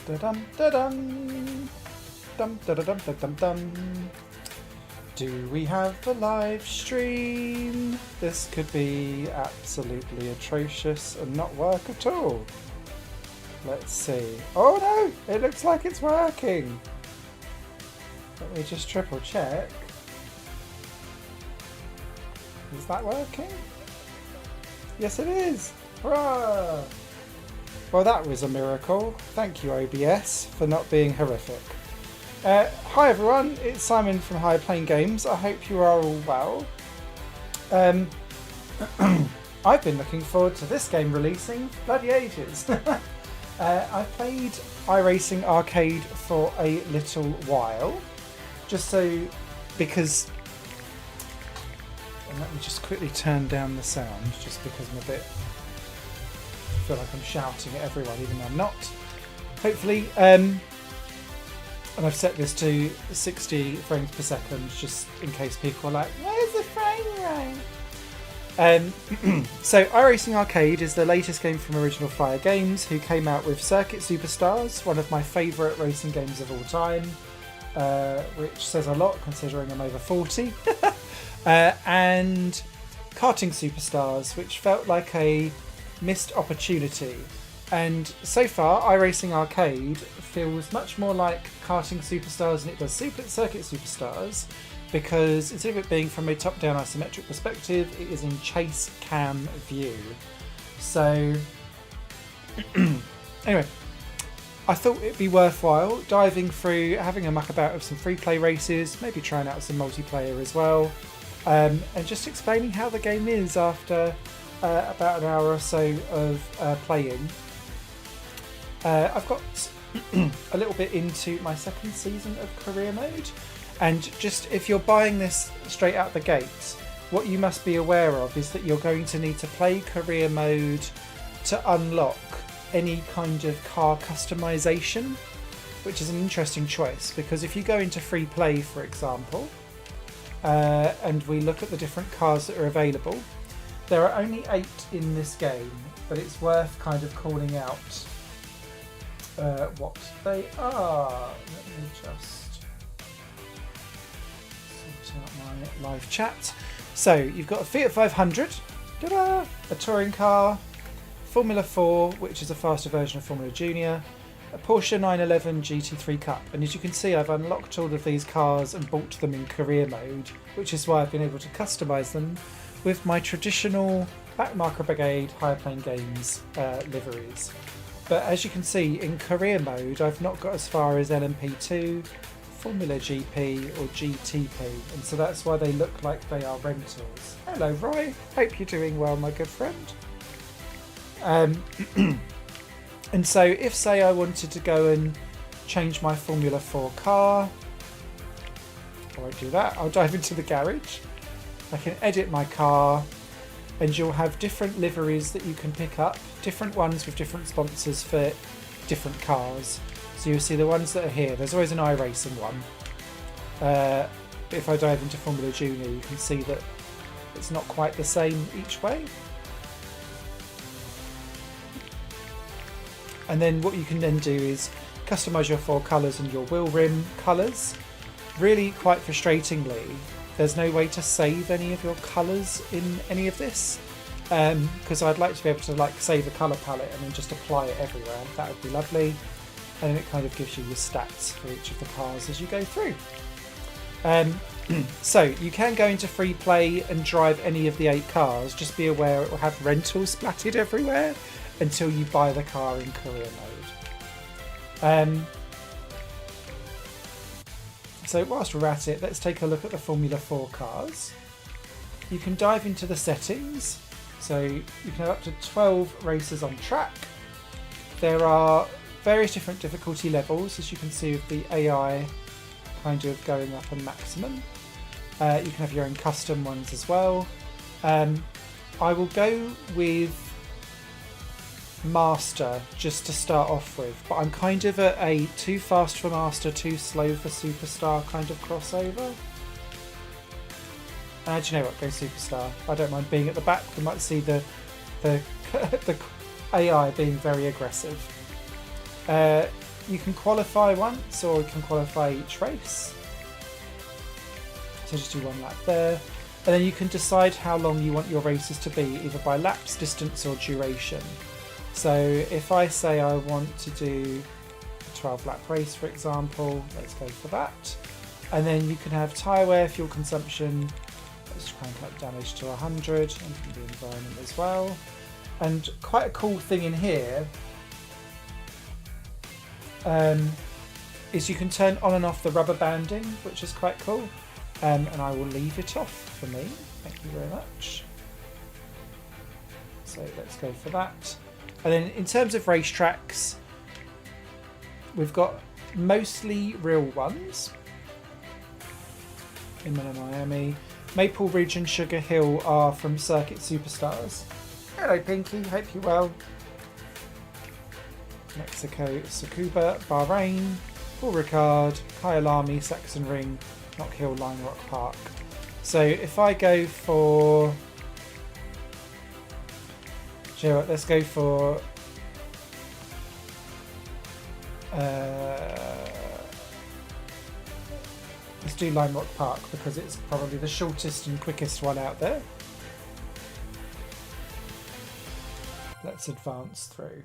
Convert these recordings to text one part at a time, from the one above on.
Da-dum, da-dum. Dum, da-da-dum, da-dum, dum. Do we have a live stream? This could be absolutely atrocious and not work at all. Let's see. Oh no! It looks like it's working. Let me just triple check. Is that working? Yes, it is! Hurrah! Well, that was a miracle. Thank you, OBS, for not being horrific. Hi everyone, it's Simon from Higher Playing Games. I hope you are all well. I've been looking forward to this game releasing for bloody ages. I've played iRacing Arcade for a little while, because... And let me just quickly turn down the sound, just because I'm I feel like I'm shouting at everyone, even though I'm not. Hopefully, and I've set this to 60 frames per second, just in case people are like, where's the frame rate? So iRacing Arcade is the latest game from Original Fire Games, who came out with Circuit Superstars, one of my favourite racing games of all time, which says a lot considering I'm over 40, and Karting Superstars, which felt like a missed opportunity. And so far, iRacing Arcade feels much more like Karting Superstars than it does Circuit Superstars, because instead of it being from a top-down isometric perspective, it is in chase cam view. So, anyway, I thought it'd be worthwhile diving through, having a muck about of some free play races, maybe trying out some multiplayer as well, and just explaining how the game is after about an hour or so of playing. I've got a little bit into my second season of career mode, and just if you're buying this straight out the gate, what you must be aware of is that you're going to need to play career mode to unlock any kind of car customization, which is an interesting choice, because if you go into free play, for example, and we look at the different cars that are available, there are only 8 in this game, but it's worth kind of calling out what they are. Let me just sort out my live chat. So you've got a Fiat 500, ta-da, a touring car, Formula 4, which is a faster version of Formula Junior, a Porsche 911 GT3 Cup, and as you can see, I've unlocked all of these cars and bought them in career mode, which is why I've been able to customise them with my traditional Backmarker Brigade Higher Playing Games liveries. But as you can see, in career mode, I've not got as far as LMP2, Formula GP or GTP, and so that's why they look like they are rentals. Hello Roy, hope you're doing well, my good friend. And so if, say, I wanted to go and change my Formula 4 car, I won't do that, I'll dive into the garage. I can edit my car, and you'll have different liveries that you can pick up, different ones with different sponsors for different cars. So you'll see the ones that are here. There's always an iRacing one. If I dive into Formula Junior, you can see that it's not quite the same each way. And then what you can then do is customise your 4 colours and your wheel rim colours. Really, quite frustratingly, there's no way to save any of your colours in any of this, because I'd like to be able to save a colour palette and then just apply it everywhere. That would be lovely, and then it kind of gives you your stats for each of the cars as you go through. So you can go into free play and drive any of the 8 cars. Just be aware it will have rentals splattered everywhere until you buy the car in career mode. So whilst we're at it, let's take a look at the Formula 4 cars. You can dive into the settings. So you can have up to 12 races on track. There are various different difficulty levels, as you can see with the AI kind of going up on maximum. You can have your own custom ones as well. I will go with Master just to start off with, but I'm kind of at a too fast for Master, too slow for Superstar kind of crossover. Do you know what? Go Superstar. I don't mind being at the back. We might see the the AI being very aggressive. you can qualify once or you can qualify each race. So just do 1 lap there. And then you can decide how long you want your races to be, either by laps, distance or duration. So if I say I want to do a 12-lap race, for example, let's go for that. And then you can have tyre wear, fuel consumption, let's crank up damage to 100, and the environment as well. And quite a cool thing in here is you can turn on and off the rubber banding, which is quite cool. And I will leave it off for me. Thank you very much. So let's go for that. And then in terms of racetracks, we've got mostly real ones. Inman and Miami. Maple Ridge and Sugar Hill are from Circuit Superstars. Hello Pinky, hope you're well. Mexico, Tsukuba, Bahrain, Paul Ricard, Kyalami, Saxon Ring, Knock Hill, Lime Rock Park. So if I go for... Do you know what, let's go for... let's do Lime Rock Park because it's probably the shortest and quickest one out there. Let's advance through.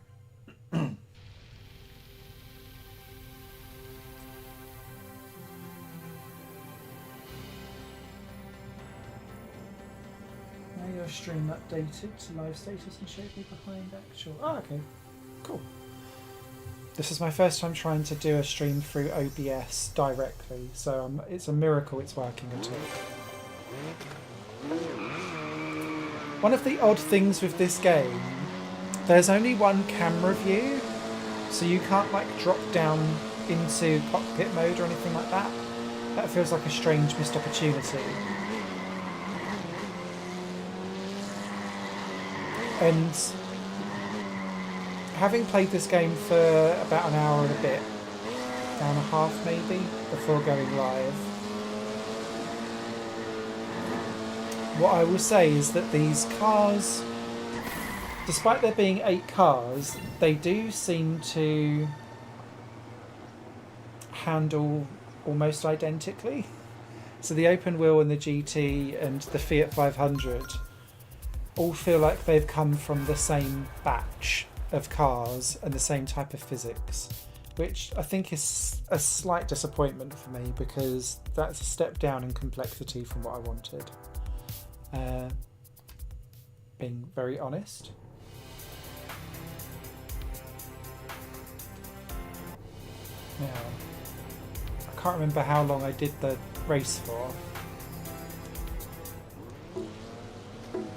Your stream updated to live status and show me behind actual. Oh, okay, cool. This is my first time trying to do a stream through OBS directly, so it's a miracle it's working at all. One of the odd things with this game, there's only one camera view, so you can't like drop down into cockpit mode or anything like that. That feels like a strange missed opportunity. And having played this game for about an hour and a bit, hour and a half maybe, before going live, what I will say is that these cars, despite there being 8 cars, they do seem to handle almost identically. So the open wheel and the GT and the Fiat 500 all feel like they've come from the same batch of cars and the same type of physics, which I think is a slight disappointment for me because that's a step down in complexity from what I wanted. Being very honest. Now, I can't remember how long I did the race for.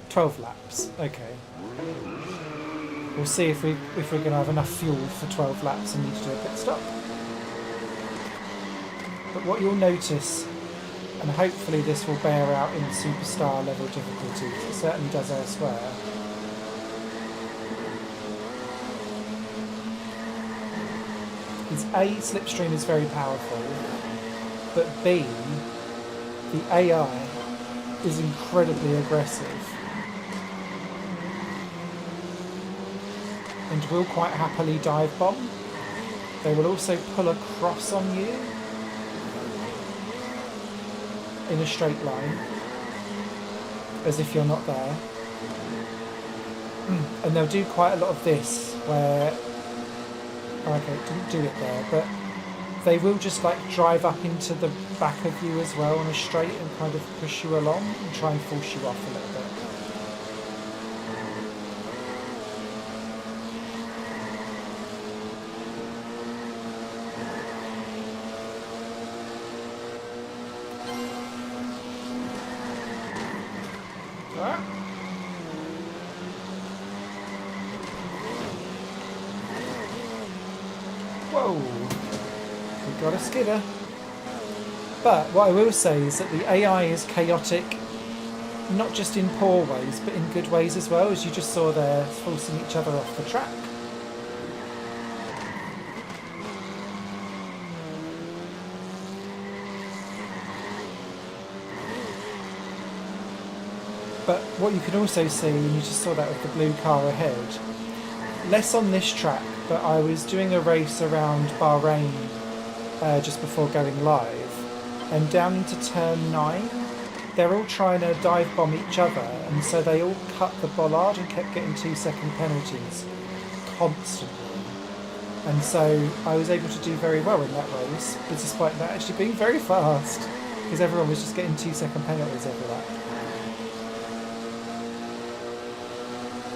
12 laps, okay. We'll see if we're going to have enough fuel for 12 laps and need to do a pit stop. But what you'll notice, and hopefully this will bear out in superstar level difficulty, it certainly does elsewhere, is A, Slipstream is very powerful, but B, the AI is incredibly aggressive. And will quite happily dive bomb. They will also pull across on you in a straight line, as if you're not there. And they'll do quite a lot of this where, okay, didn't do it there, but they will just like drive up into the back of you as well on a straight and kind of push you along and try and force you off a little bit. Whoa, we got a skidder. But what I will say is that the AI is chaotic, not just in poor ways, but in good ways as well, as you just saw there, forcing each other off the track. But what you can also see, and you just saw that with the blue car ahead, less on this track, but I was doing a race around Bahrain just before going live, and down into turn 9, they're all trying to dive bomb each other, and so they all cut the bollard and kept getting 2-second penalties constantly. And so I was able to do very well in that race, but despite that actually being very fast, because everyone was just getting 2-second penalties every lap.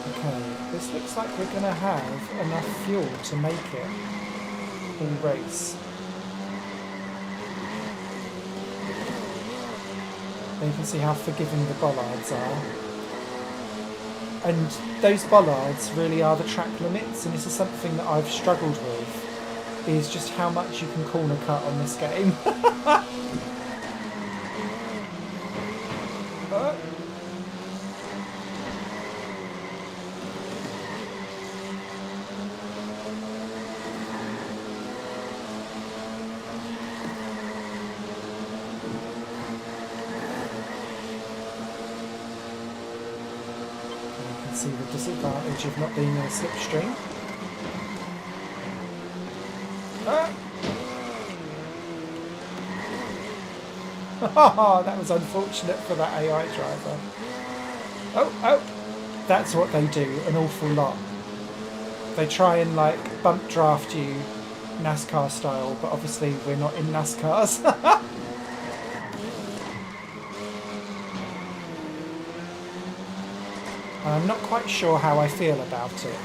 Okay, this looks like we're going to have enough fuel to make it all race. And you can see how forgiving the bollards are. And those bollards really are the track limits, and this is something that I've struggled with, is just how much you can corner cut on this game. See the disadvantage of not being in a slipstream. Oh, that was unfortunate for that AI driver. Oh, that's what they do an awful lot. They try and like bump draft you NASCAR style, but obviously we're not in NASCARs. I'm not quite sure how I feel about it,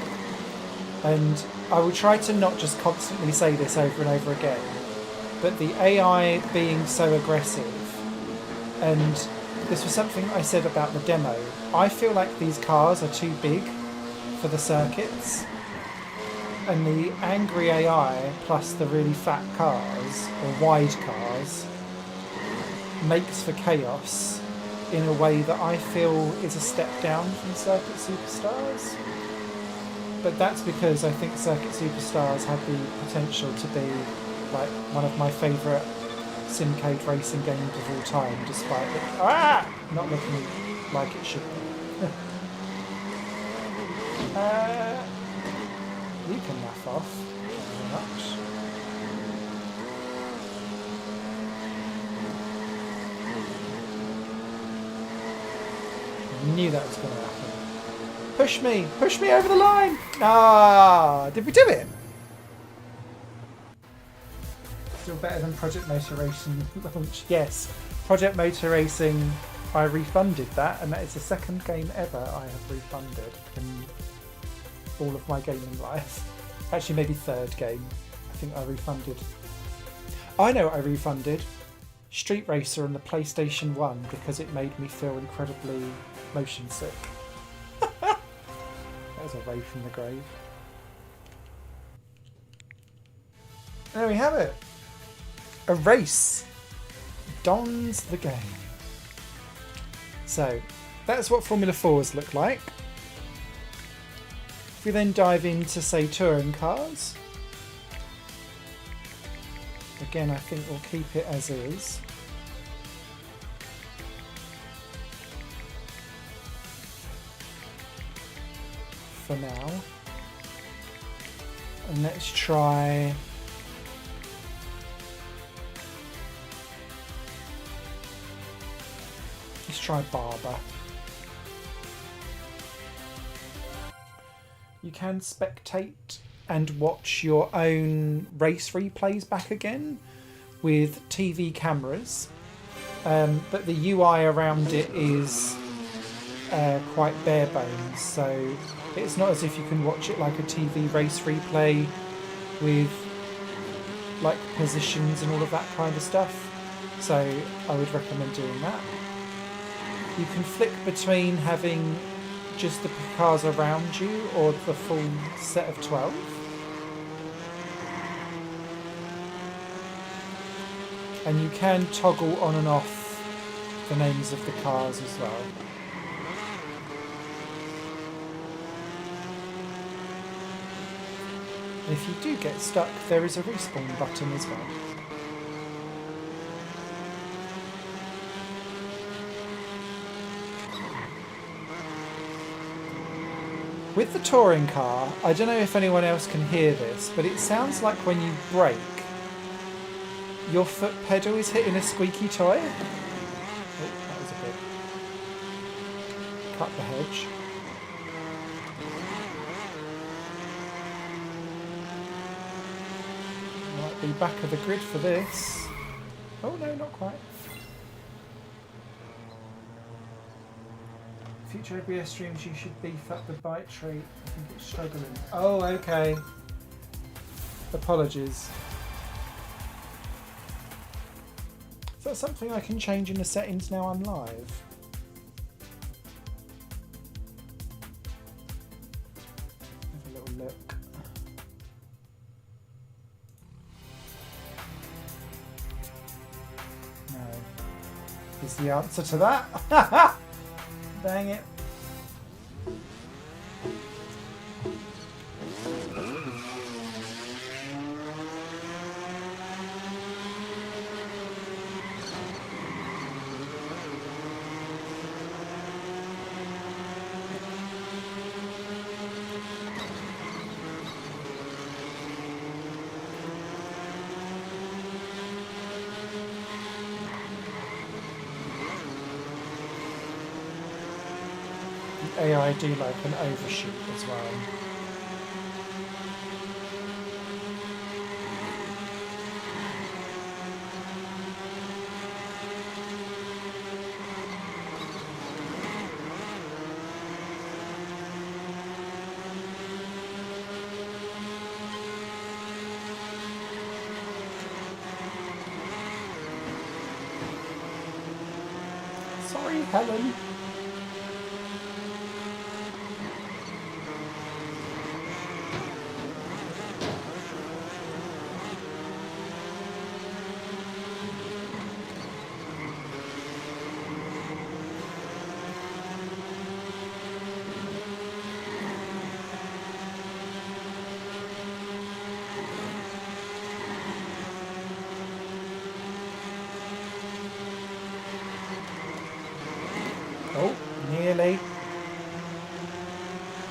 and I will try to not just constantly say this over and over again, but the AI being so aggressive, and this was something I said about the demo, I feel like these cars are too big for the circuits, and the angry AI plus the really fat cars, or wide cars, makes for chaos in a way that I feel is a step down from Circuit Superstars. But that's because I think Circuit Superstars had the potential to be like one of my favourite simcade racing games of all time, despite it not looking like it should be. You can naff off. Thank you very much. Knew that was going to happen. Push me over the line. Ah, did we do it? Still better than Project Motor Racing launch. Yes, Project Motor Racing. I refunded that, and that is the second game ever I have refunded in all of my gaming life. Actually, maybe third game. I think I refunded. I know what I refunded. Street Racer on the PlayStation 1 because it made me feel incredibly motion sick. That was a ray from the grave. There we have it. A race dons the game. So that's what Formula 4s look like. If we then dive into, say, touring cars, again, I think we'll keep it as is. For now. And let's try Barber. You can spectate and watch your own race replays back again with TV cameras, but the UI around it is quite bare bones, so it's not as if you can watch it like a TV race replay with like positions and all of that kind of stuff, so I would recommend doing that. You can flick between having just the cars around you or the full set of 12. And you can toggle on and off the names of the cars as well. And if you do get stuck, there is a respawn button as well. With the touring car, I don't know if anyone else can hear this, but it sounds like when you brake, your foot pedal is hitting a squeaky toy. Oh, that was a bit... Cut the hedge. Might be back of the grid for this. Oh no, not quite. Future OBS streams, you should beef up the bike trait. I think it's struggling. Oh, okay. Apologies. Is that something I can change in the settings now I'm live? Have a little look. No. Is the answer to that? Dang it. AI do like an overshoot as well. Sorry, Helen.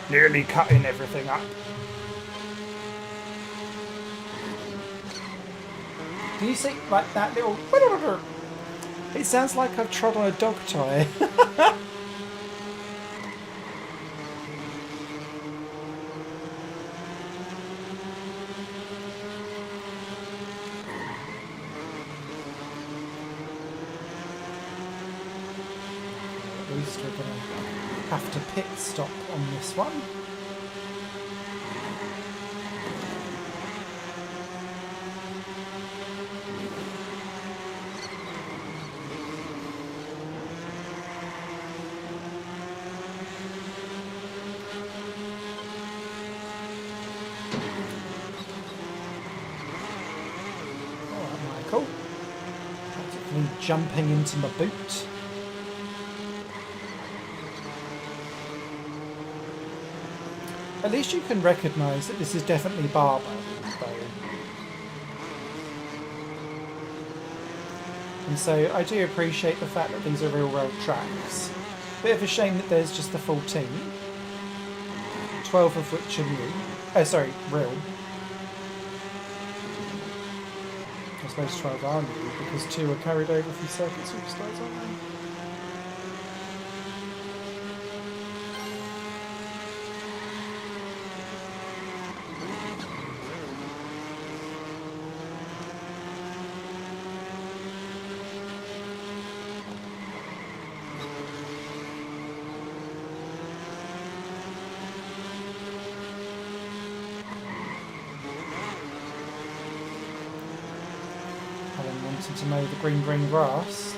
Nearly cutting everything up. Do you see like that little... It sounds like I've trod on a dog toy. At least we're going to have to pit stop on this one. Alright, Michael. Practically jumping into my boot. At least you can recognise that this is definitely Barber, though. And so I do appreciate the fact that these are real world tracks. Bit of a shame that there's just the 14. 12 of which are new. Oh, sorry, real. I suppose 12 are new because 2 are carried over from Circuit Superstars, aren't they? To mow the green grass.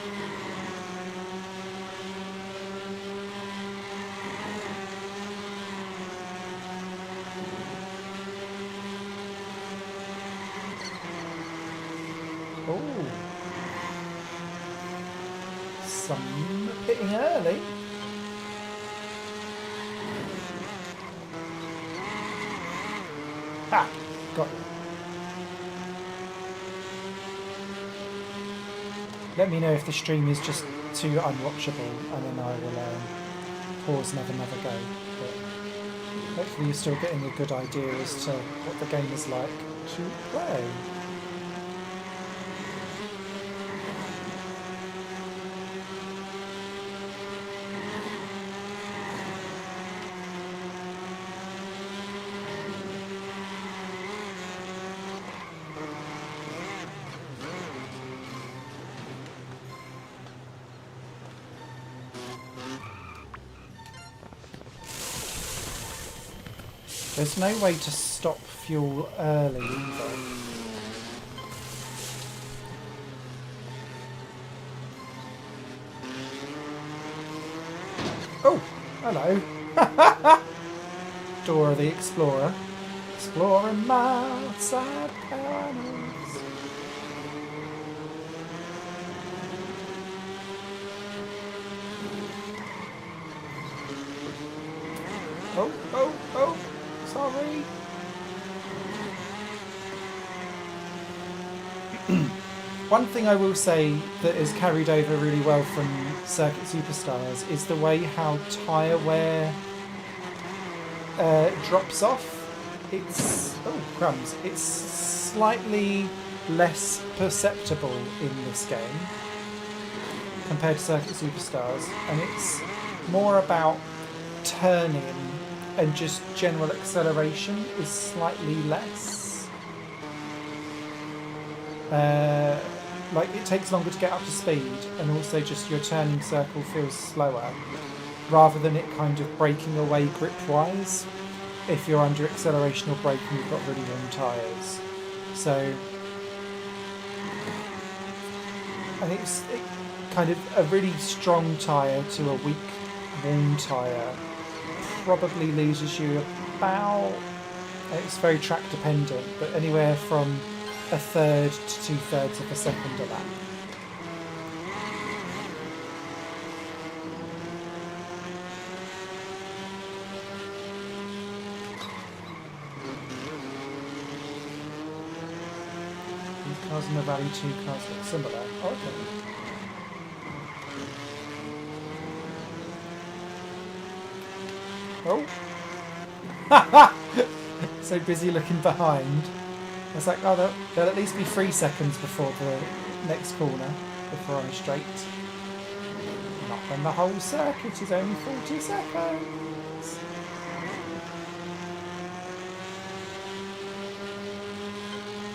Oh, some pitting early. Ah, got it. Let me know if the stream is just too unwatchable, and then I will pause and have another go. But Hopefully you're still getting a good idea as to what the game is like to play. There's no way to stop fuel early either. Oh, hello. Dora the Explorer. Exploring my outside panels. Oh, oh, oh. Sorry. One thing I will say that is carried over really well from Circuit Superstars is the way how tyre wear drops off. It's crumbs. It's slightly less perceptible in this game compared to Circuit Superstars, and it's more about turning, and just general acceleration is slightly less. Like it takes longer to get up to speed, and also just your turning circle feels slower, rather than it kind of breaking away grip-wise if you're under acceleration or braking you've got really long tyres. So I think it's kind of a really strong tyre to a weak, worn tyre probably loses you about, it's very track dependent, but anywhere from 1/3 to 2/3 of a second a lap. These cars in the Rally 2 cars look similar. Oh, okay. Oh! So busy looking behind. I was like, oh, there'll at least be 3 seconds before the next corner, if we're on a straight. Not when the whole circuit is only 40 seconds.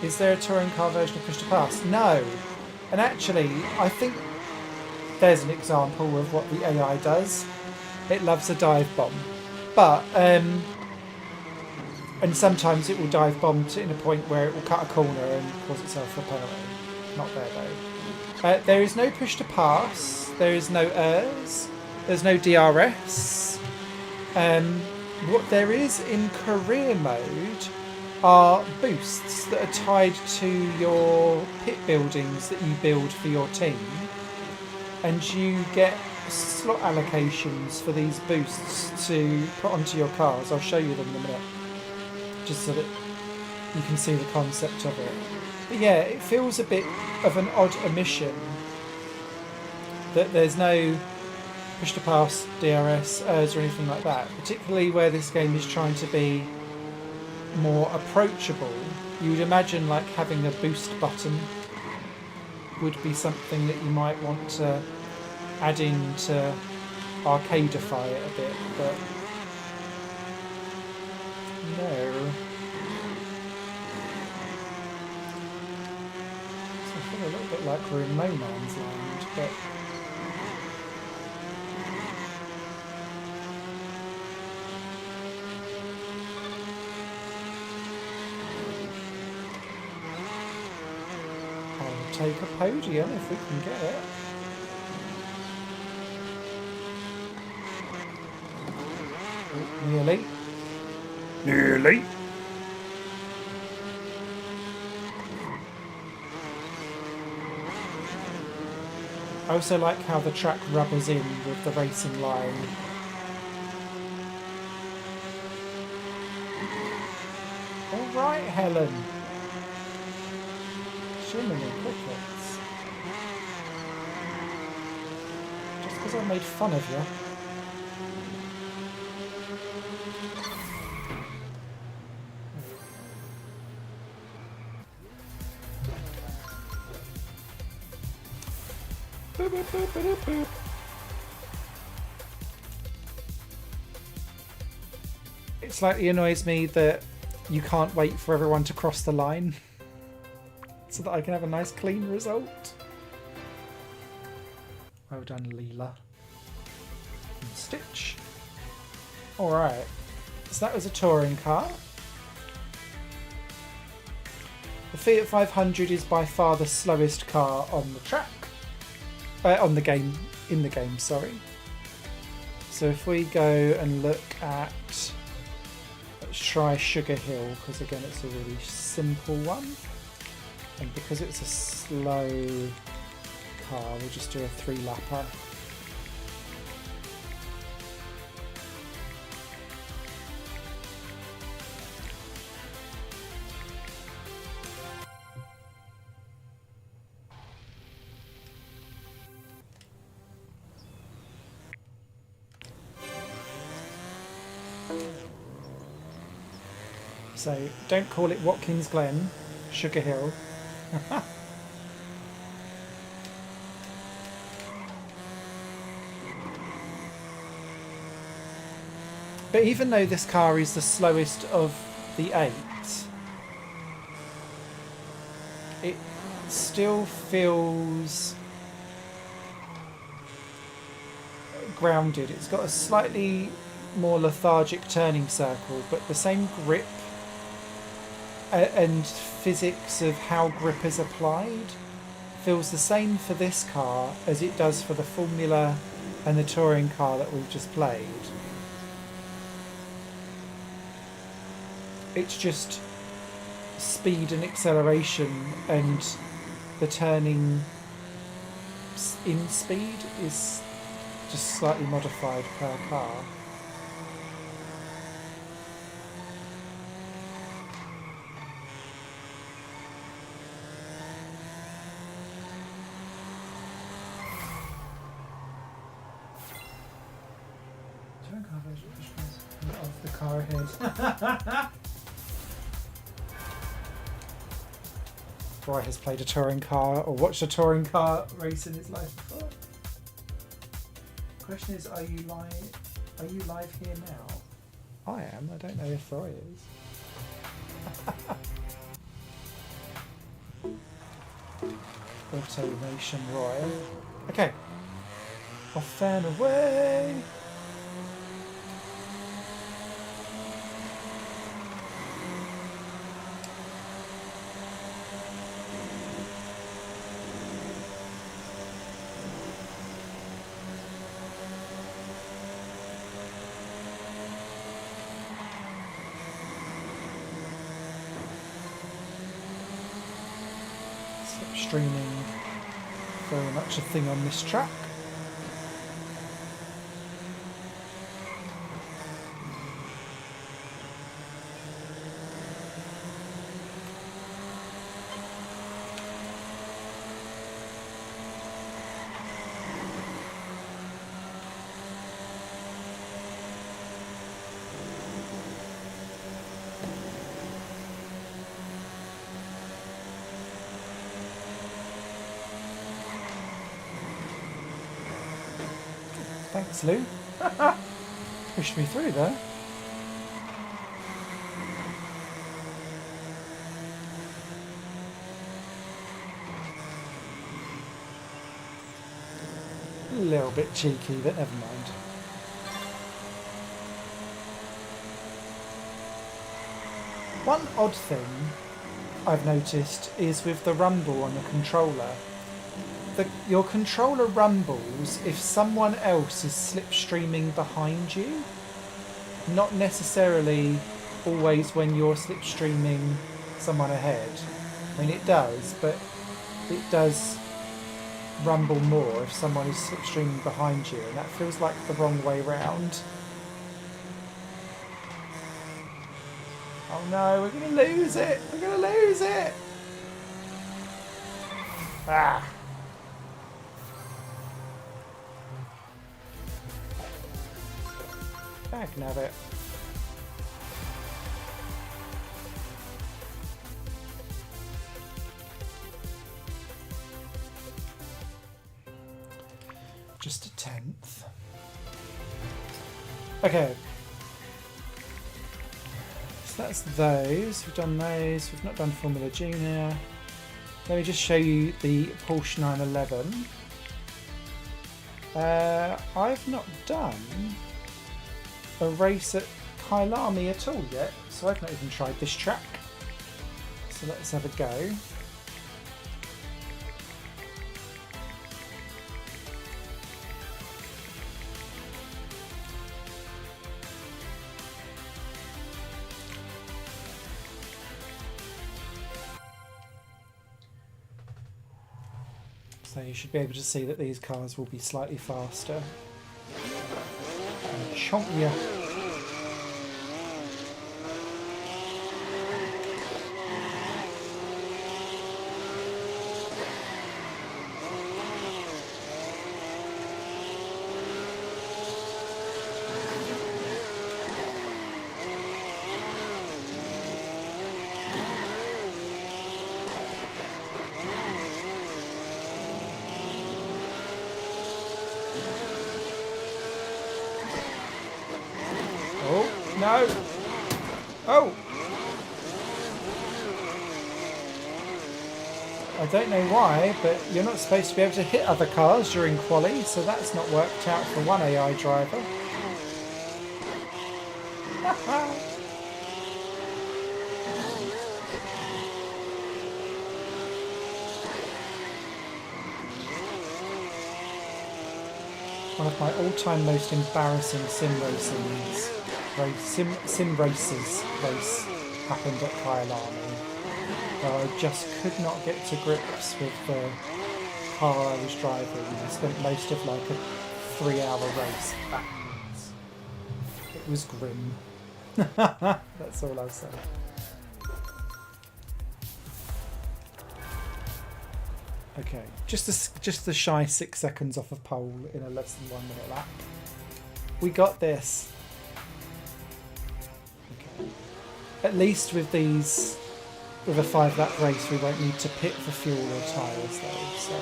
Is there a touring car version of Push to Pass? No. And actually, I think there's an example of what the AI does. It loves a dive bomb. But, and sometimes it will dive bomb to in a point where it will cut a corner and cause itself a penalty. Not there though. There is no push to pass. There is no ERS. There's no DRS. What there is in career mode are boosts that are tied to your pit buildings that you build for your team. And you get slot allocations for these boosts to put onto your cars. I'll show you them in a minute, just so that you can see the concept of it. But yeah, it feels a bit of an odd omission that there's no push to pass, DRS, ERS or anything like that, particularly where this game is trying to be more approachable. You would imagine like having a boost button would be something that you might want to add in to arcadeify it a bit, but no. So I feel a little bit like we're in no man's land, but I'll take a podium if we can get it. Oh, nearly. Nearly. I also like how the track rubbers in with the racing line. Alright, Helen. Jiminy crickets. Just because I made fun of you. It slightly annoys me that you can't wait for everyone to cross the line so that I can have a nice clean result. Well done, Leela. And Stitch. Alright, so that was a touring car. The Fiat 500 is by far the slowest car on the track. In the game, sorry. So if we go and look at, let's try Sugar Hill, because again it's a really simple one. And because it's a slow car, we'll just do a 3-lapper. So don't call it Watkins Glen, Sugar Hill. But even though this car is the slowest of the 8, it still feels grounded. It's got a slightly more lethargic turning circle, but the same grip and physics of how grip is applied feels the same for this car as it does for the Formula and the touring car that we've just played. It's just speed and acceleration, and the turning in speed is just slightly modified per car. Of the car ahead. Roy has played a touring car or watched a touring car race in his life before. Question is, are you live here now? I am. I don't know if Roy is. Automation Roy. Okay. Off and away. Streaming, very much a thing on this track. Thanks, Lou. Pushed me through there. A little bit cheeky, but never mind. One odd thing I've noticed is with the rumble on the controller. Your controller rumbles if someone else is slipstreaming behind you, not necessarily always when you're slipstreaming someone ahead. I mean, it does, but it does rumble more if someone is slipstreaming behind you, and that feels like the wrong way round. Oh no, we're going to lose it! We're going to lose it! Ah! I can have it. Just a 10th. Okay. So that's those. We've done those. We've not done Formula Junior. Let me just show you the Porsche 911. I've not done a race at Kyalami at all yet, so I've not even tried this track. So let's have a go. So you should be able to see that these cars will be slightly faster. And chomp ya. No! Oh! I don't know why, but you're not supposed to be able to hit other cars during quali, so that's not worked out for one AI driver. One of my all-time most embarrassing sim races race happened at Kyalami, where I just could not get to grips with the car I was driving. I spent most of like a 3-hour race backwards. It was grim. That's all I'll say. Okay, just the shy 6 seconds off of pole in a less than 1 minute lap. We got this. Okay. At least with these, with a 5-lap race, we won't need to pit for fuel or tyres though. So.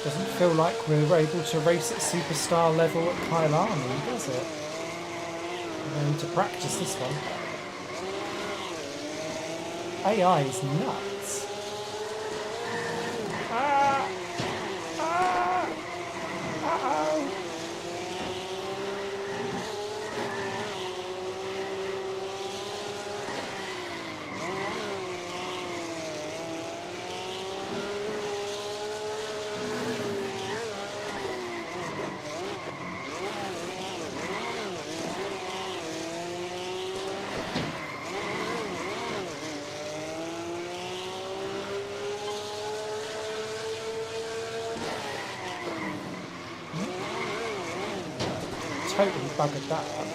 Doesn't feel like we're able to race at superstar level at Kyalami, does it? We're going to practice this one. AI is nuts. Ah! Ah! Uh-oh! Totally buggered that up.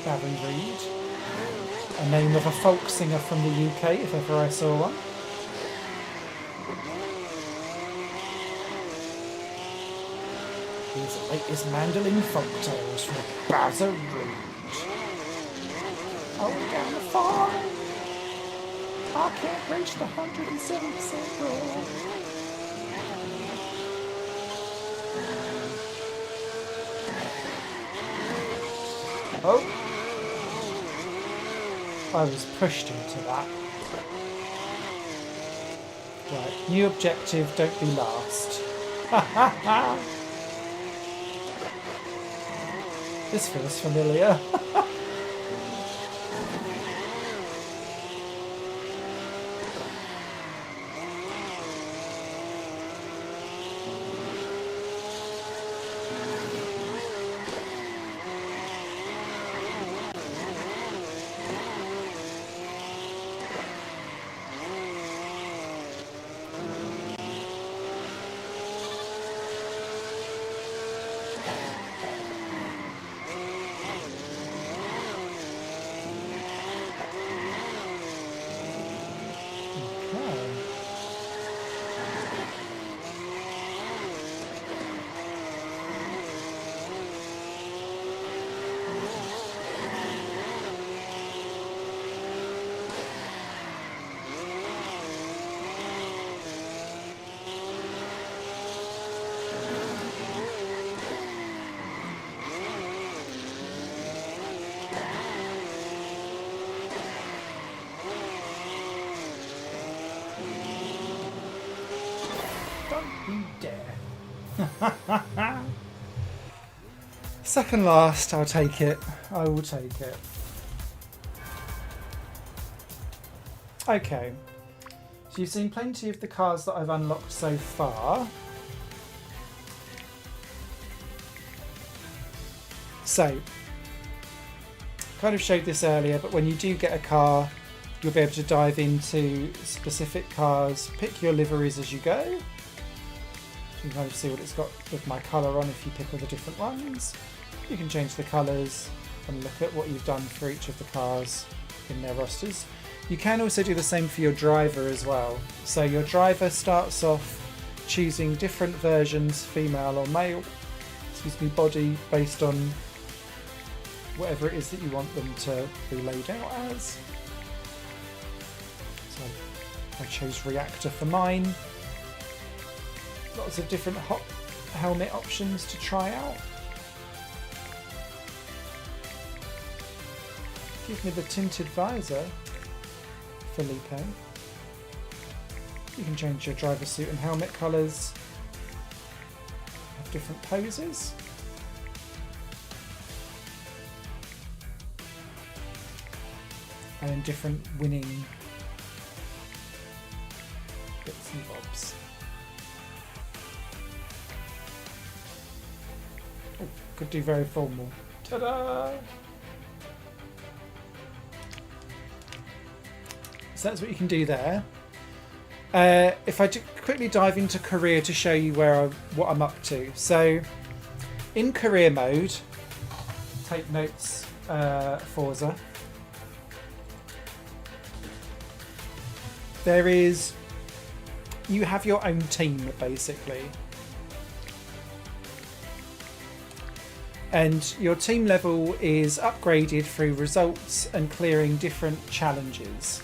Gavin Reed, a name of a folk singer from the UK if ever I saw one. His latest mandolin folk tales from Bazza Reed. Oh, we're down to 5. I can't reach the 107% goal. Oh. I was pushed into that. Right, new objective, don't be last. Ha ha ha! This feels familiar. You dare. Second last, I'll take it. I will take it. Okay. So you've seen plenty of the cars that I've unlocked so far. So, kind of showed this earlier, but when you do get a car, you'll be able to dive into specific cars, pick your liveries as you go. You can kind of see what it's got with my colour on if you pick all the different ones. You can change the colours and look at what you've done for each of the cars in their rosters. You can also do the same for your driver as well. So your driver starts off choosing different versions, female or male, body, based on whatever it is that you want them to be laid out as. So I chose reactor for mine. Lots of different hot helmet options to try out. Give me the tinted visor, Felipe. You can change your driver suit and helmet colours. Have different poses. And then different winning bits and bobs. Oh, could do very formal. Ta-da! So that's what you can do there. If I quickly dive into career to show you what I'm up to. So in career mode, take notes, Forza. You have your own team basically. And your team level is upgraded through results and clearing different challenges.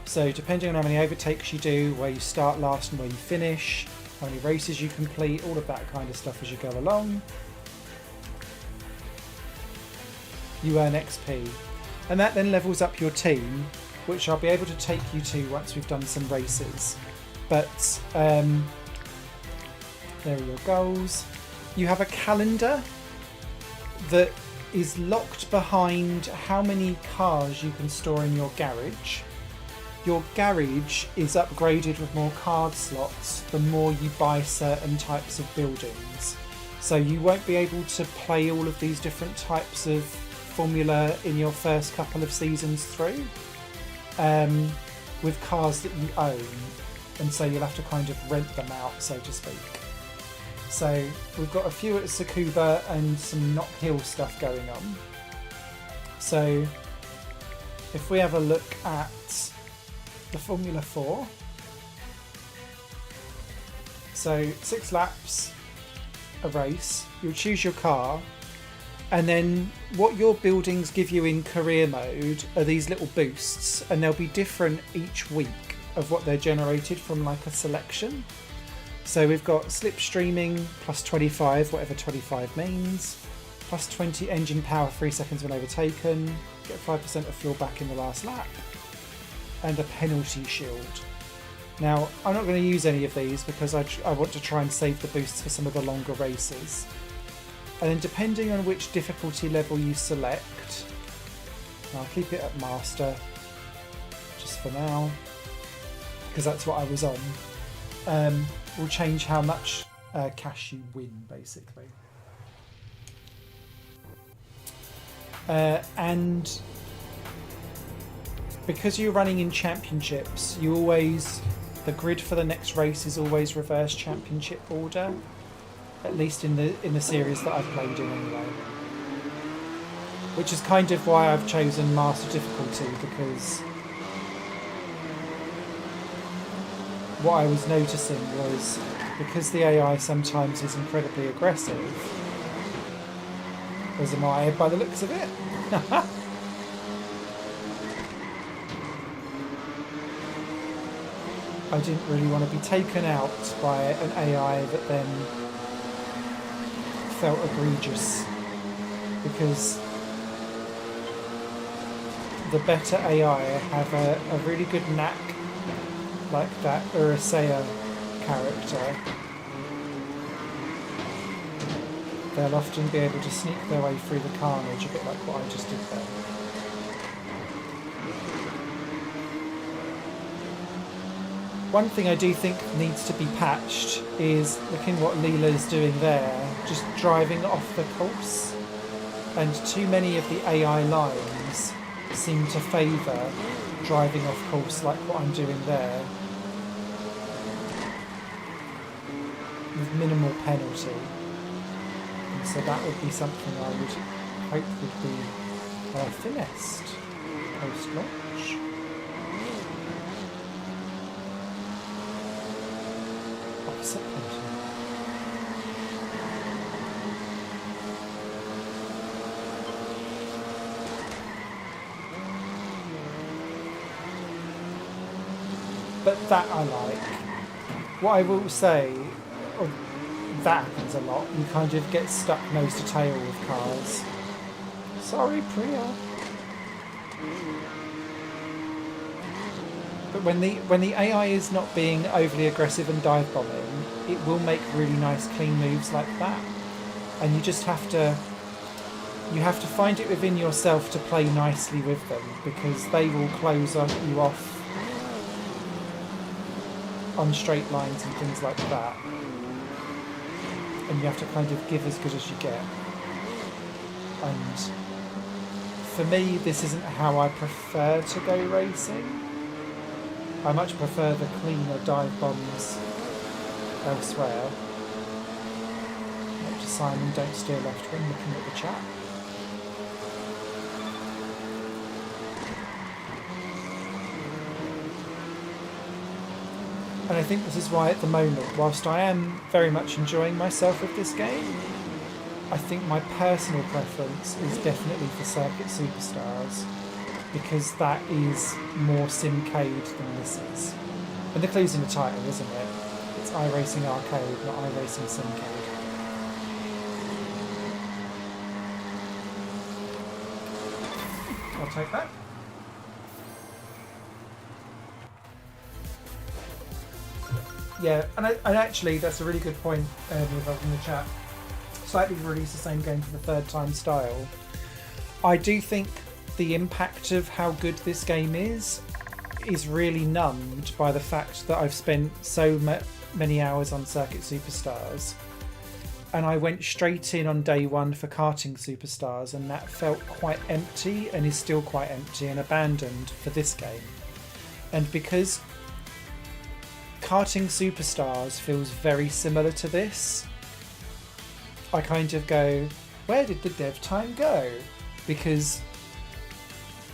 So depending on how many overtakes you do, where you start last and where you finish, how many races you complete, all of that kind of stuff as you go along. You earn XP. And that then levels up your team, which I'll be able to take you to once we've done some races. But there are your goals. You have a calendar that is locked behind how many cars you can store in your garage. Your garage is upgraded with more card slots the more you buy certain types of buildings. So you won't be able to play all of these different types of formula in your first couple of seasons through with cars that you own, and so you'll have to kind of rent them out, so to speak. So we've got a few at Tsukuba and some Knock Hill stuff going on. So if we have a look at the Formula 4, so 6 laps a race, you'll choose your car, and then what your buildings give you in career mode are these little boosts, and they'll be different each week of what they're generated from like a selection. So we've got slipstreaming plus 25, whatever 25 means, plus 20 engine power 3 seconds when overtaken, get 5% of fuel back in the last lap, and a penalty shield. Now, I'm not going to use any of these because I want to try and save the boosts for some of the longer races. And then depending on which difficulty level you select, I'll keep it at master just for now because that's what I was on, will change how much cash you win basically. And because you're running in championships, the grid for the next race is always reverse championship order, at least in the series that I've played in anyway. Which is kind of why I've chosen master difficulty, because what I was noticing was, because the AI sometimes is incredibly aggressive, As am I, by the looks of it. I didn't really want to be taken out by an AI that then felt egregious, because the better AI have a really good knack, like that Urusea character. They'll often be able to sneak their way through the carnage, a bit like what I just did there. One thing I do think needs to be patched is, looking what Leela's doing there, just driving off the course. And too many of the AI lines seem to favour driving off course like what I'm doing there, with minimal penalty. And so that would be something I would hope would be finessed post-launch. Offset penalty. But that I like. What I will say, that happens a lot. You kind of get stuck nose to tail with cars. Sorry, Priya. But when the AI is not being overly aggressive and dive bombing, it will make really nice clean moves like that. And you just have to find it within yourself to play nicely with them, because they will close you off on straight lines and things like that. And you have to kind of give as good as you get. And for me, this isn't how I prefer to go racing. I much prefer the cleaner dive bombs elsewhere. Note to Simon, don't steer left when looking at the chat. And I think this is why at the moment, whilst I am very much enjoying myself with this game, I think my personal preference is definitely for Circuit Superstars, because that is more simcade than this is. And the clue's in the title, isn't it? It's iRacing Arcade, not iRacing Simcade. I'll take that. Yeah, and actually that's a really good point in the chat. Slightly release the same game for the third time style. I do think the impact of how good this game is really numbed by the fact that I've spent so many hours on Circuit Superstars, and I went straight in on day one for Karting Superstars, and that felt quite empty and is still quite empty and abandoned for this game. And because Karting Superstars feels very similar to this, I kind of go, where did the dev time go? Because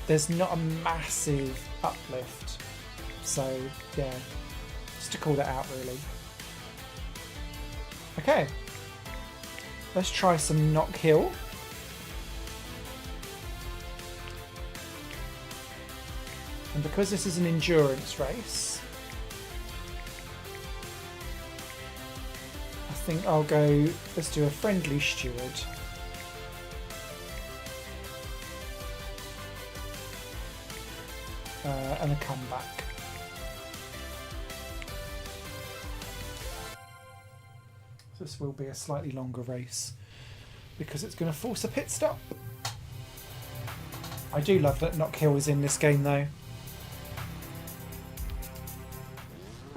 there's not a massive uplift. So yeah, just to call that out really. Okay, let's try some Knock Hill. And because this is an endurance race, I think I'll go, let's do a friendly steward. And a comeback. So this will be a slightly longer race because it's going to force a pit stop. I do love that Knock Hill is in this game though.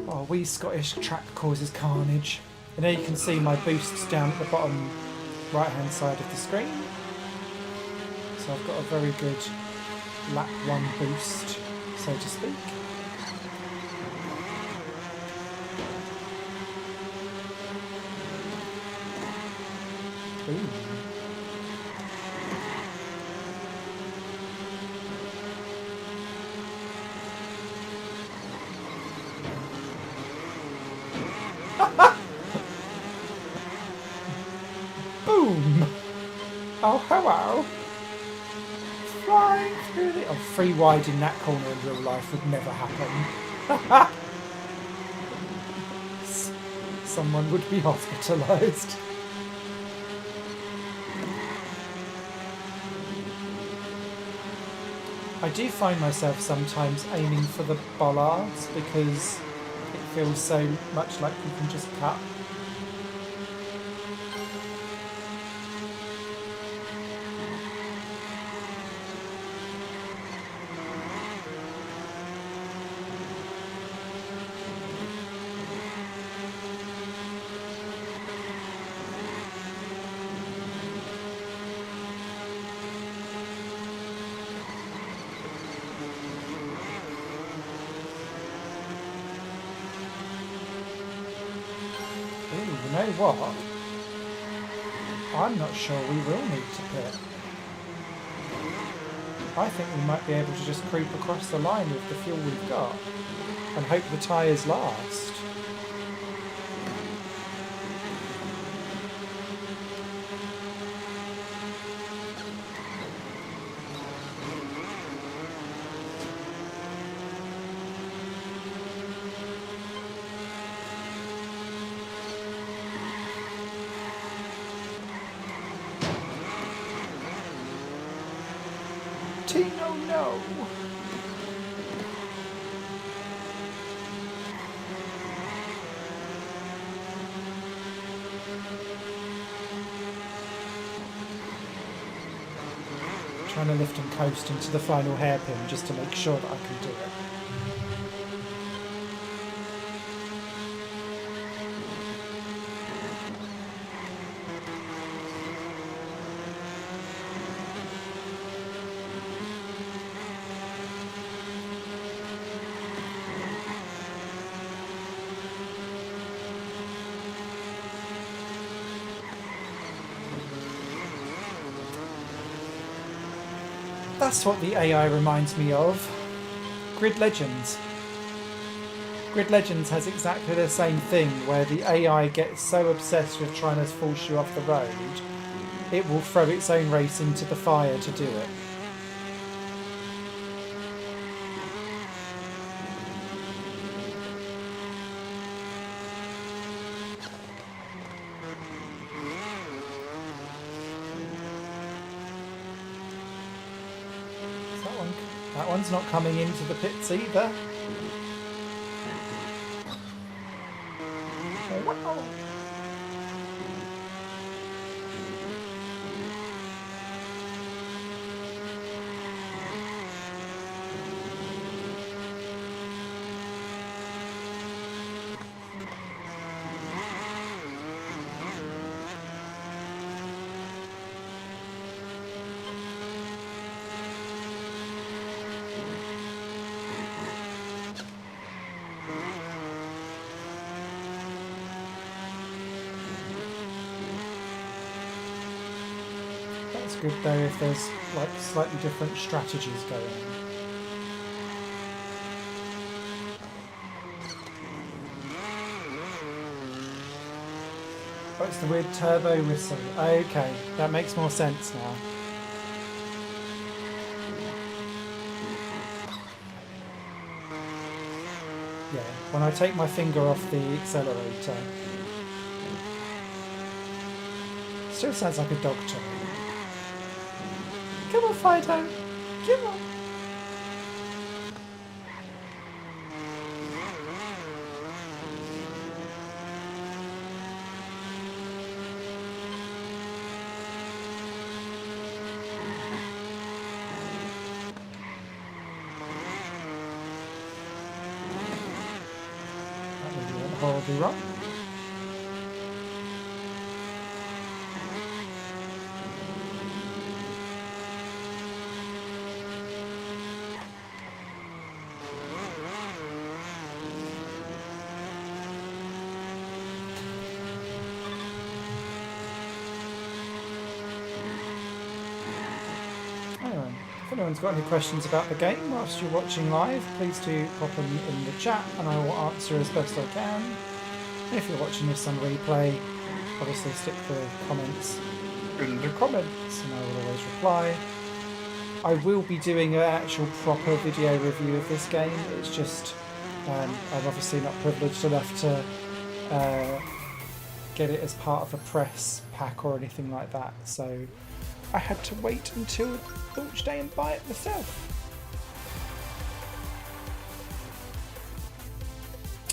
Oh, wee Scottish track causes carnage. And there you can see my boosts down at the bottom right hand side of the screen. So I've got a very good lap 1 boost, so to speak. Ooh. Boom! Oh, hello. Flying through the... Oh, free wide in that corner in real life would never happen. Someone would be hospitalised. I do find myself sometimes aiming for the bollards because it feels so much like you can just cut. You know what? I'm not sure we will need to pit. I think we might be able to just creep across the line with the fuel we've got and hope the tyres last. Tino, no! Trying to lift and coast into the final hairpin just to make sure that I can do it. That's what the AI reminds me of. Grid Legends. Grid Legends has exactly the same thing where the AI gets so obsessed with trying to force you off the road, it will throw its own race into the fire to do it. That one's not coming into the pits either. Oh, wow. That's good though if there's like slightly different strategies going on. Oh, it's the weird turbo whistle. Okay, that makes more sense now. Yeah, when I take my finger off the accelerator, still sounds like a dog tone. Come on, Fido! Come on! That really went horribly wrong. If anyone's got any questions about the game whilst you're watching live, please do pop them in the chat and I will answer as best I can. And if you're watching this on replay, obviously stick the comments in the comments, and I will always reply. I will be doing an actual proper video review of this game. It's just I'm obviously not privileged enough to get it as part of a press pack or anything like that, so I had to wait until launch day and buy it myself.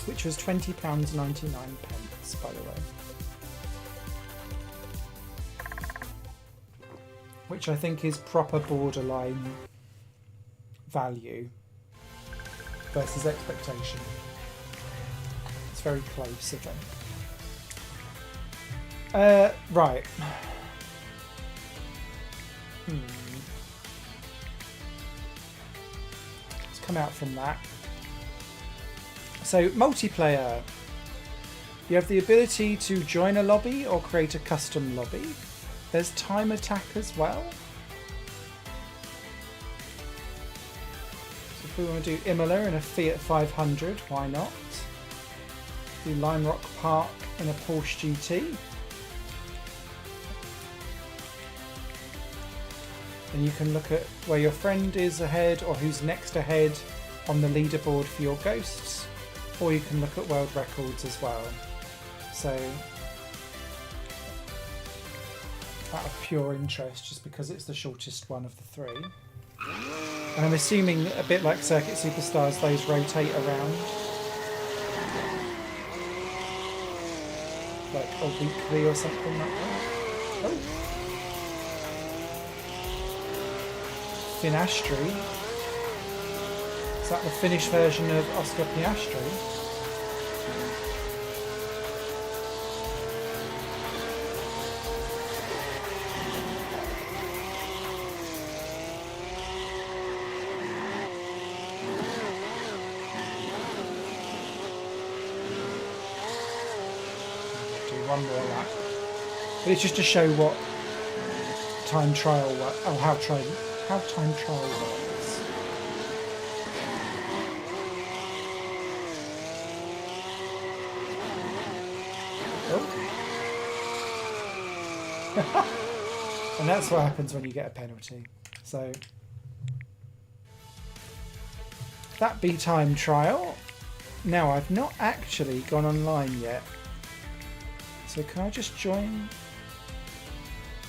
Which was £20.99, by the way. Which I think is proper borderline value versus expectation. It's very close, I think. Right. Let's come out from that. So, multiplayer. You have the ability to join a lobby or create a custom lobby. There's time attack as well. So if we want to do Imola in a Fiat 500, why not? Do Lime Rock Park in a Porsche GT. And you can look at where your friend is ahead or who's next ahead on the leaderboard for your ghosts. Or you can look at world records as well. So, out of pure interest, just because it's the shortest one of the three. And I'm assuming, a bit like Circuit Superstars, those rotate around. Like obliquely or something like that. Oh! Finastri. Is that the Finnish version of Oscar Piastri? Do one more lap. But it's just to show what time trial, how time trial works. And that's what happens when you get a penalty. So that be time trial. Now I've not actually gone online yet. So can I just join?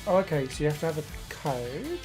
Oh, okay, so you have to have a code.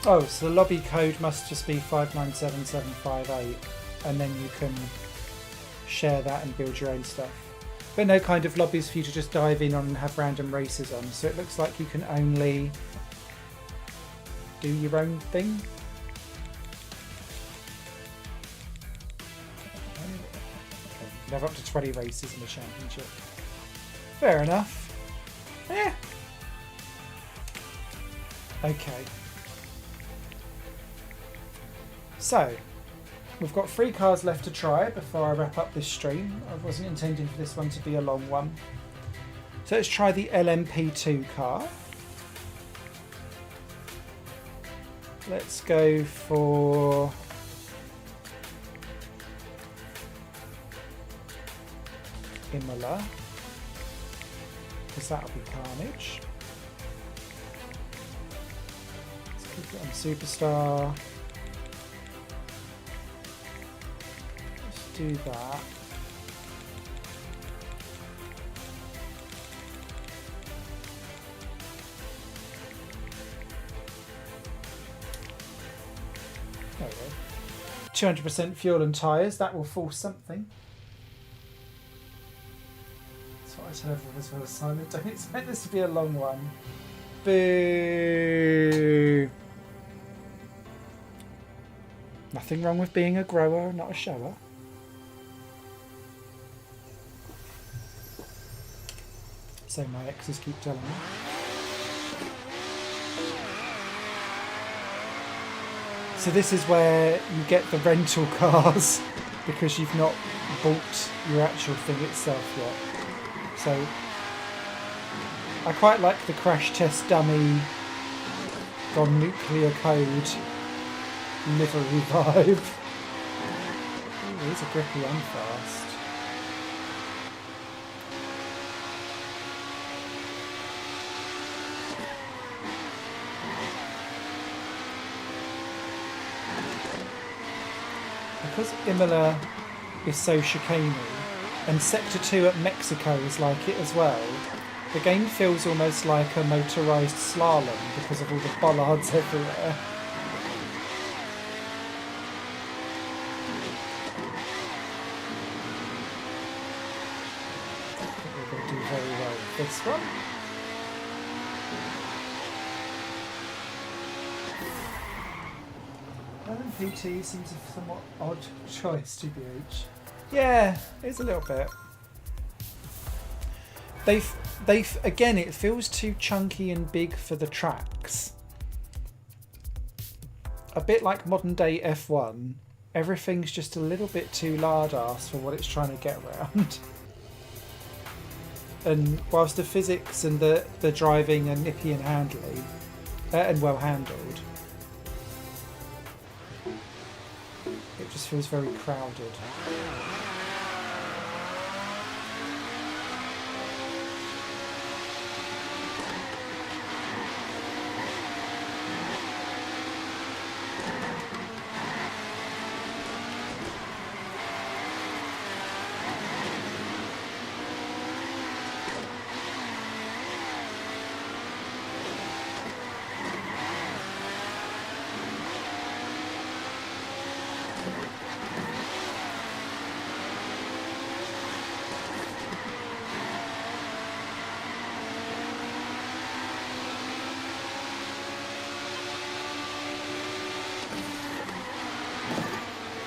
Oh, so the lobby code must just be 597758, and then you can share that and build your own stuff. But no kind of lobbies for you to just dive in on and have random races on, so it looks like you can only do your own thing. Okay, you have up to 20 races in the championship. Fair enough. Yeah. Okay. So, we've got 3 cars left to try before I wrap up this stream. I wasn't intending for this one to be a long one. So let's try the LMP2 car. Let's go for Imola, because that'll be carnage. Let's keep it on Superstar. Do that. There we go. 200% fuel and tyres, that will force something. That's what I tell everyone as well, Simon. Don't expect this to be a long one. Boo! Nothing wrong with being a grower, not a shower. So my exes keep telling me. So this is where you get the rental cars because you've not bought your actual thing itself yet. So I quite like the crash test dummy gone nuclear code livery vibe. Ooh, these are grippy and fast. Because Imola is so chicaney, and Sector 2 at Mexico is like it as well, the game feels almost like a motorised slalom because of all the bollards everywhere. I think we're going to do very well with this one. PT seems a somewhat odd choice, TBH. Yeah, it's a little bit. They've again, it feels too chunky and big for the tracks. A bit like modern day F1, everything's just a little bit too lard-ass for what it's trying to get around. And whilst the physics and the driving are nippy and handly, and well handled, it just feels very crowded.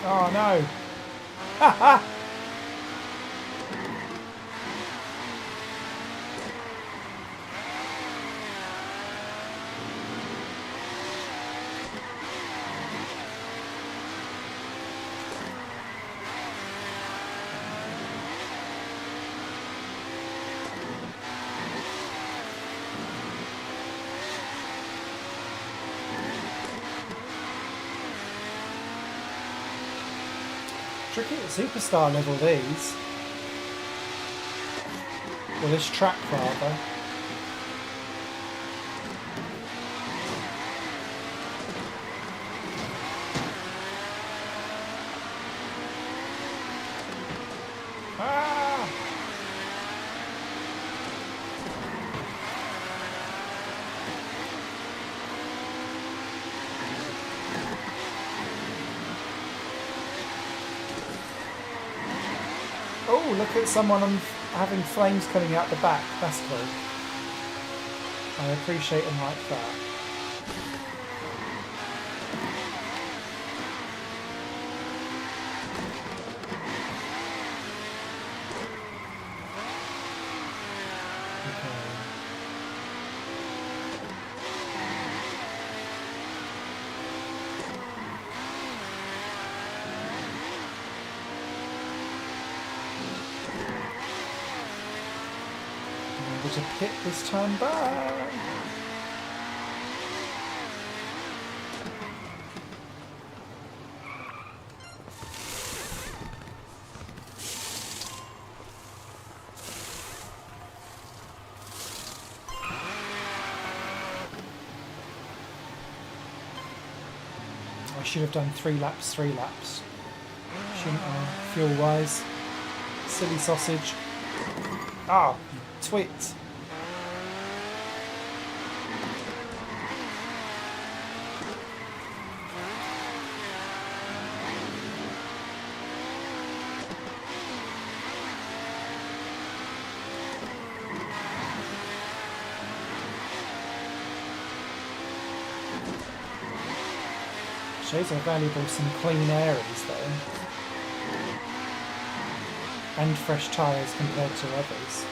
Oh no! Ha ha! Tricky at superstar level, these. Well, this track rather. Ah! Oh, look at someone having flames coming out the back. That's cool. I appreciate them like that. To pit this time back. I should have done 3 laps, shouldn't I? Fuel wise. Silly sausage. Ah, you twit. Shows how valuable some clean air is though. And fresh tyres compared to others.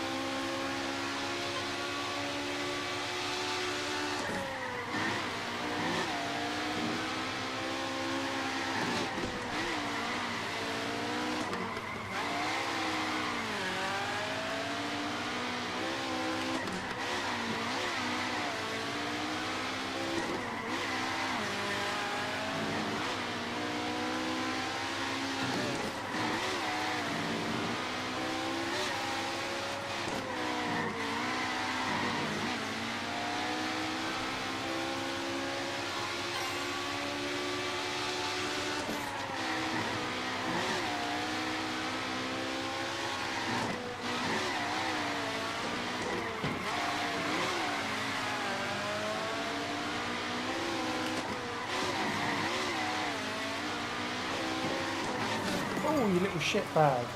shitbag.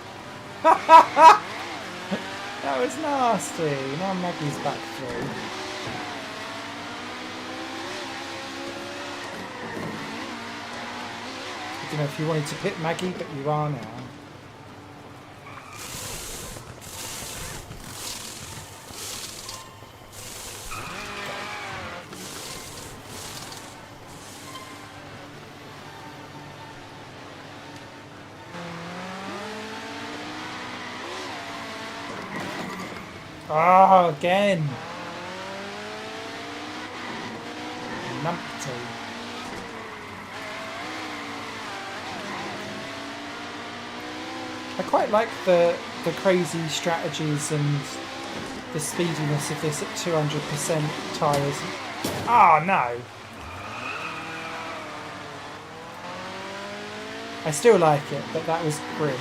That was nasty. Now Maggie's back through. I don't know if you wanted to pit Maggie, but you are now. Oh, again. Numpty. I quite like the crazy strategies and the speediness of this at 200% tyres. Oh, no. I still like it, but that was grim.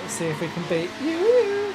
Let's see if we can beat you.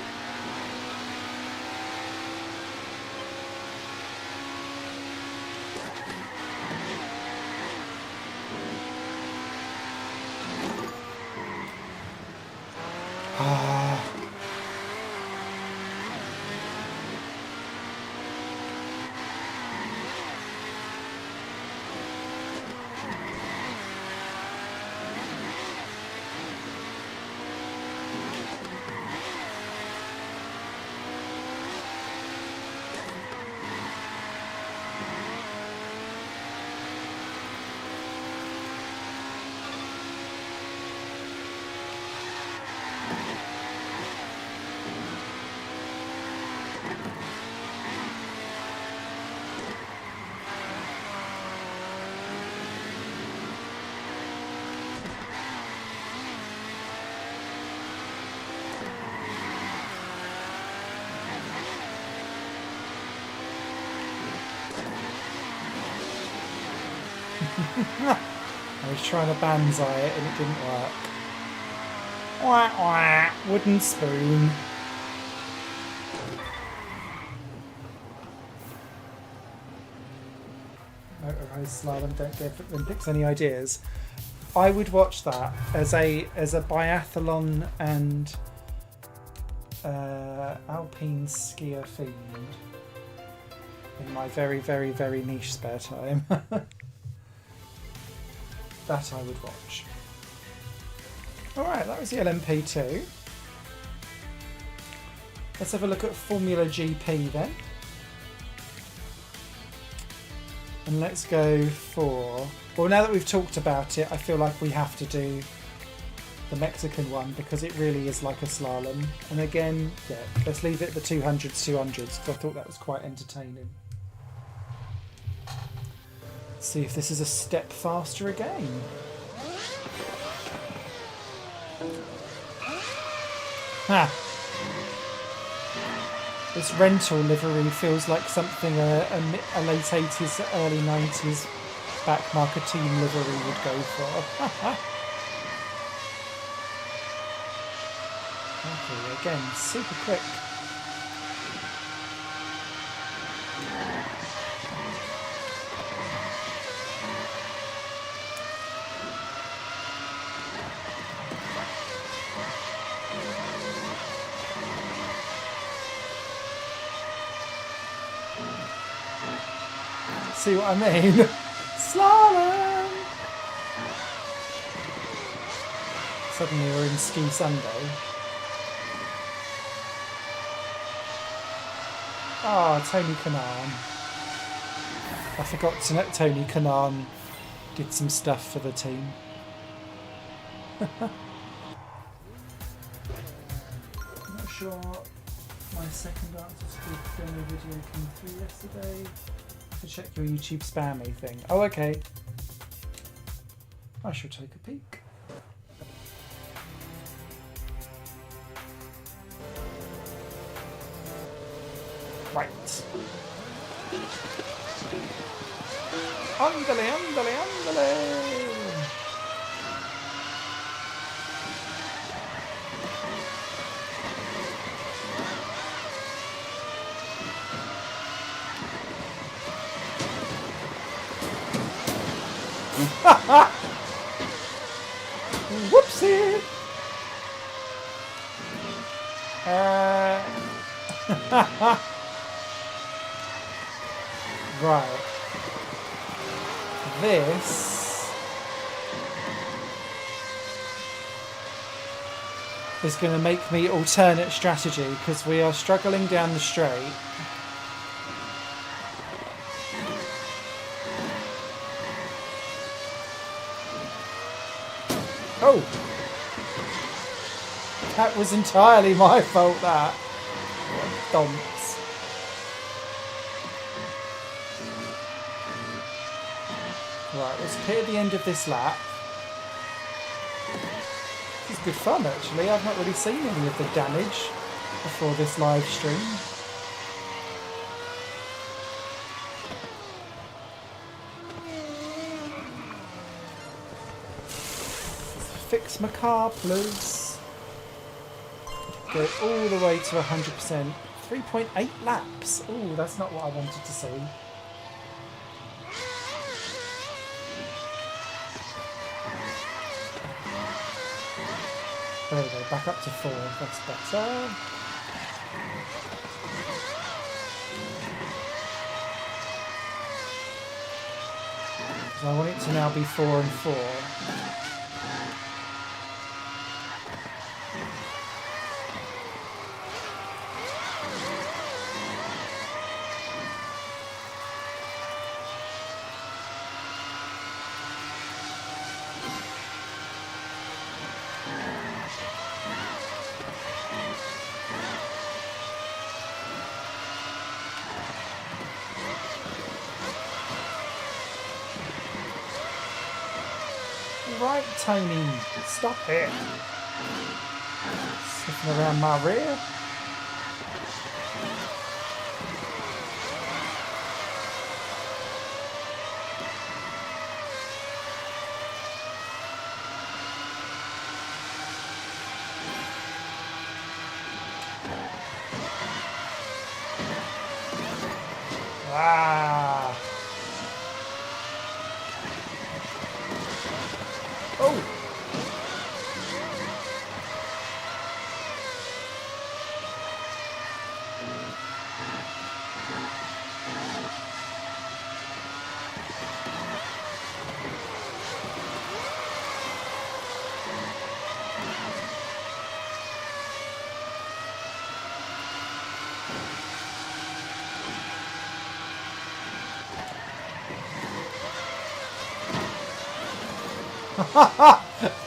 I was trying to banzai it and it didn't work. Wah, wah, wooden spoon. Motorised slalom, don't give Olympics any ideas. I would watch that as a biathlon and alpine skier fiend in my very, very, very niche spare time. That I would watch. Alright, that was the LMP2. Let's have a look at Formula GP then. And let's go for... Well, now that we've talked about it, I feel like we have to do the Mexican one because it really is like a slalom. And again, yeah, let's leave it the 200s, because I thought that was quite entertaining. See if this is a step faster again. Ha! This rental livery feels like something a late 80s, early 90s backmarker team livery would go for. Okay, again, super quick. See what I mean? Slalom! Suddenly we're in Ski Sunday. Ah, Tony Kanaan. I forgot Tony Kanaan did some stuff for the team. I'm not sure my second answer to the demo video came through yesterday. To check your YouTube spammy thing. Oh, okay. I shall take a peek. Right. Andale, andale, andale. Whoopsie! Right. This is going to make me alternate strategy because we are struggling down the straight. Oh! That was entirely my fault, that. What a dunce. Right, let's clear the end of this lap. This is good fun, actually. I've not really seen any of the damage before this live stream. Fix my car, please. Go all the way to 100%. 3.8 laps. Ooh, that's not what I wanted to see. There we go, back up to 4. That's better. So I want it to now be 4 and 4. Right, Tony, stop it. Sniffing around my rear. Ah. Oh.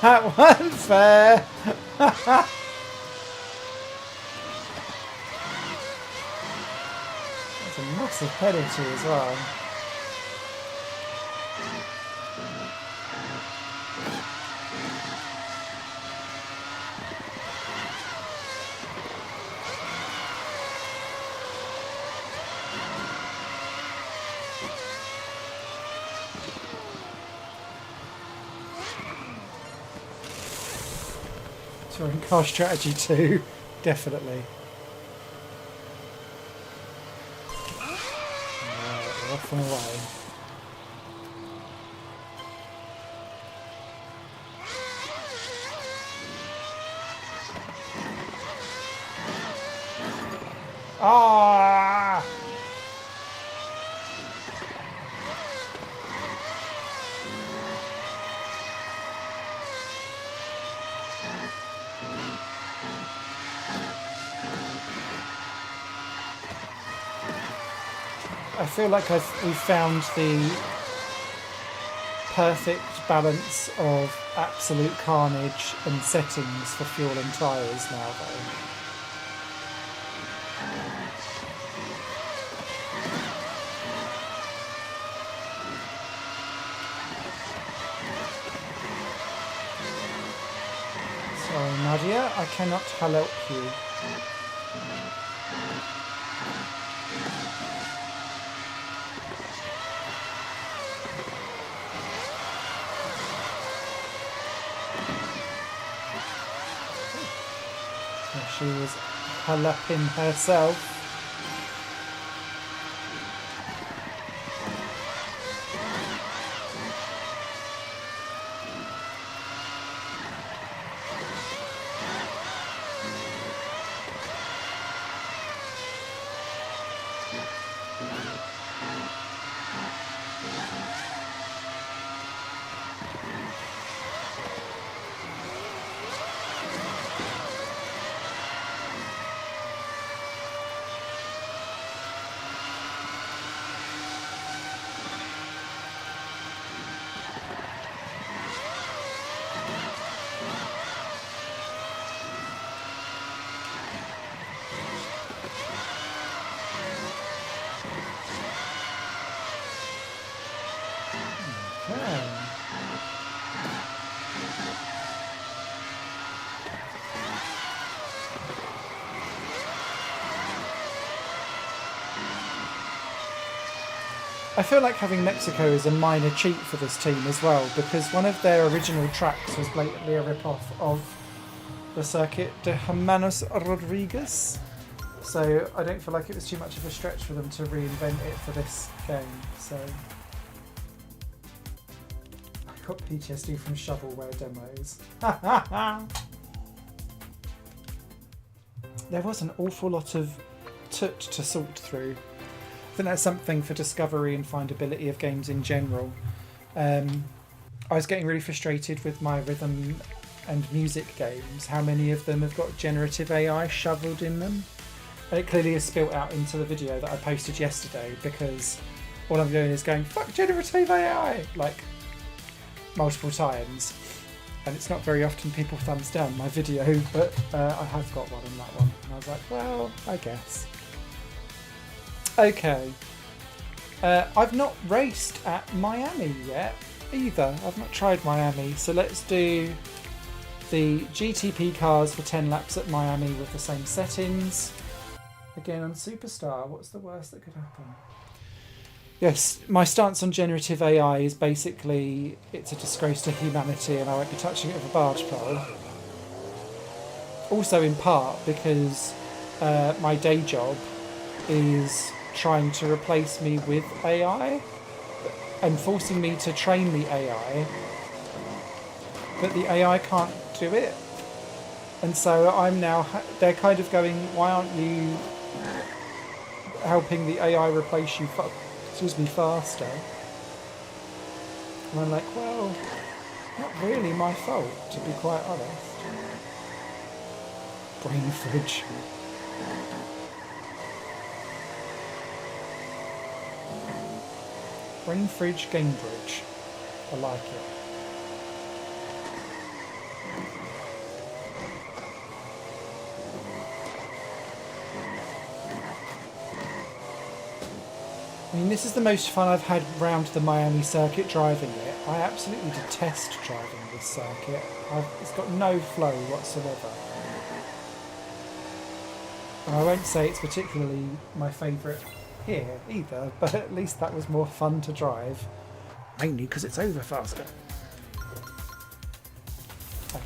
That wasn't fair. That's a massive penalty as well. Touring car strategy 2, definitely. Right, we're off and away. Ah! I feel like we've found the perfect balance of absolute carnage and settings for fuel and tyres now, though. Sorry, Nadia, I cannot help you. She was jalaping herself. I feel like having Mexico is a minor cheat for this team as well, because one of their original tracks was blatantly a rip-off of the Circuit de Hermanos Rodriguez. So I don't feel like it was too much of a stretch for them to reinvent it for this game. So I got PTSD from shovelware demos. There was an awful lot of tut to sort through. I think that's something for discovery and findability of games in general. I was getting really frustrated with my rhythm and music games, how many of them have got generative AI shoveled in them. And it clearly has spilt out into the video that I posted yesterday, because all I'm doing is going, fuck generative AI, like multiple times. And it's not very often people thumbs down my video, but I have got one on that one. And I was like, well, I guess. Okay. I've not raced at Miami yet either. I've not tried Miami. So let's do the GTP cars for 10 laps at Miami with the same settings. Again on Superstar. What's the worst that could happen? Yes, my stance on generative AI is basically it's a disgrace to humanity and I won't be touching it with a barge pole. Also in part because my day job is trying to replace me with AI and forcing me to train the AI, but the AI can't do it. And so I'm now, they're kind of going, why aren't you helping the AI replace you faster? And I'm like, well, not really my fault, to be quite honest. Brain fridge. Brain fridge, game bridge. I like it. I mean, this is the most fun I've had round the Miami circuit driving it. I absolutely detest driving this circuit. It's got no flow whatsoever. And I won't say it's particularly my favourite here either, but at least that was more fun to drive. Mainly because it's over faster. Okay.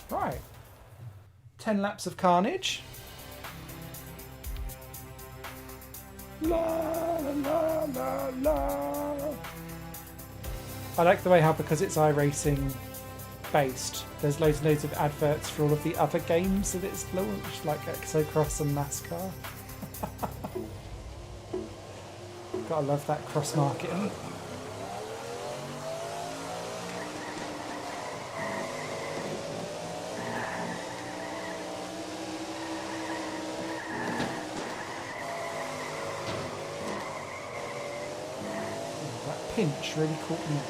Right. 10 laps of carnage. La la la la. I like the way how, because it's iRacing based, there's loads and loads of adverts for all of the other games that it's launched, like Exocross and NASCAR. Gotta love that cross marketing. Pinch really caught me out.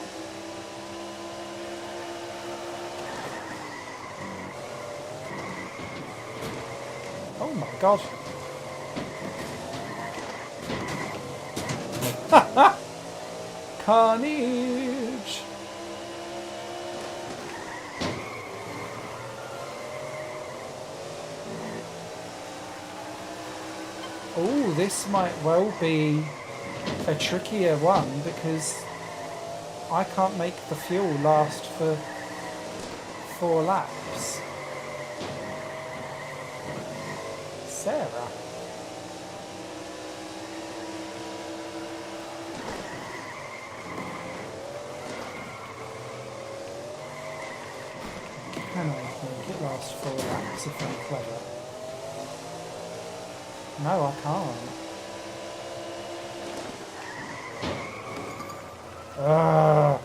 Oh my god. Carnage! Oh, this might well be a trickier one because I can't make the fuel last for 4 laps. Sarah. Can I make it last 4 laps if I'm clever? No, I can't. Oh!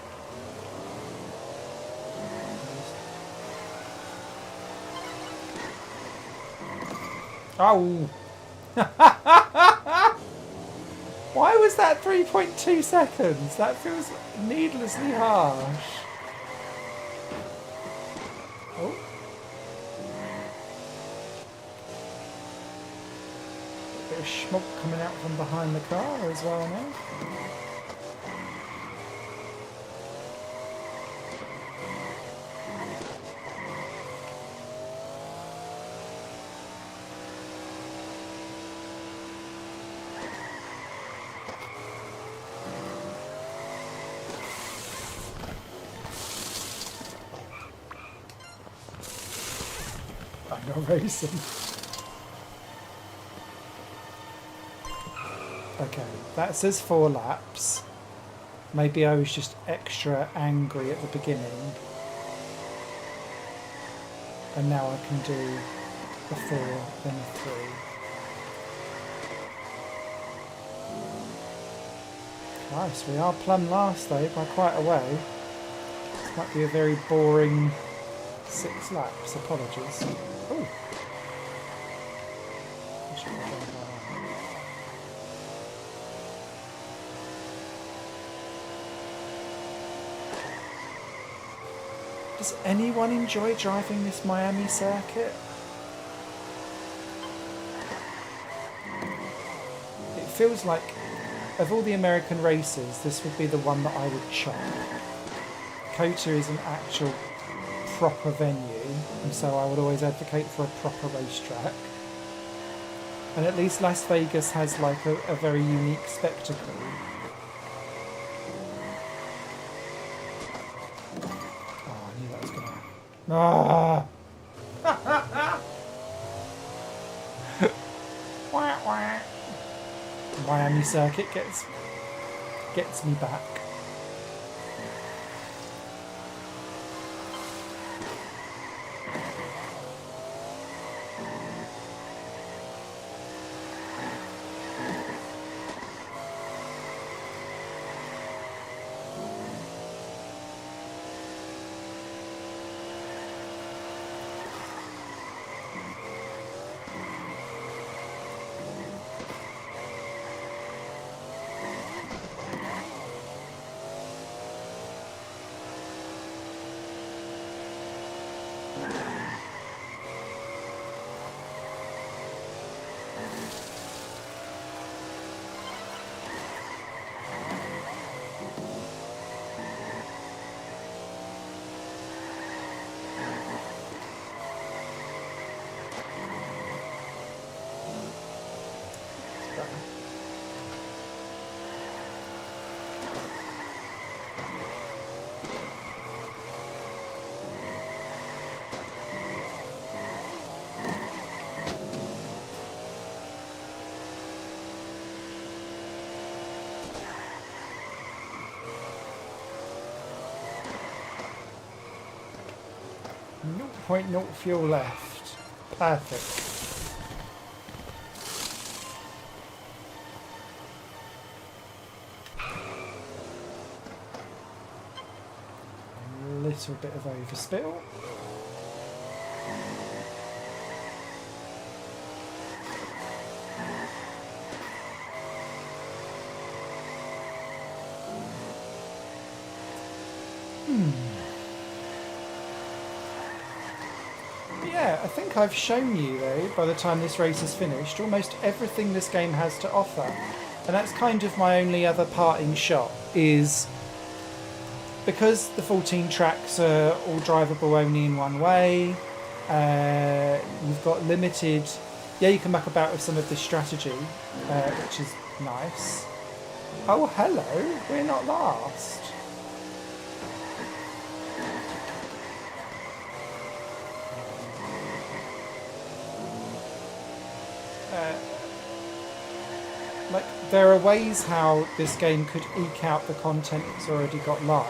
Why was that 3.2 seconds? That feels needlessly harsh. Oh. A bit of smoke coming out from behind the car as well now. not racing. Okay, that says 4 laps. Maybe I was just extra angry at the beginning. And now I can do the 4, then the 3. Nice, we are plumb last though, by quite a way. This might be a very boring 6 laps, apologies. Ooh. Does anyone enjoy driving this Miami circuit? It feels like, of all the American races, this would be the one that I would chop. COTA is an actual proper venue, and so I would always advocate for a proper racetrack. And at least Las Vegas has like a very unique spectacle. Ah! Miami circuit gets me back. .0 fuel left. Perfect. A little bit of overspill. Yeah, I think I've shown you though, by the time this race is finished, almost everything this game has to offer. And that's kind of my only other parting shot, is because the 14 tracks are all drivable only in one way, you've got limited... Yeah, you can muck about with some of this strategy, which is nice. Oh, hello, we're not last. Like, there are ways how this game could eke out the content it's already got live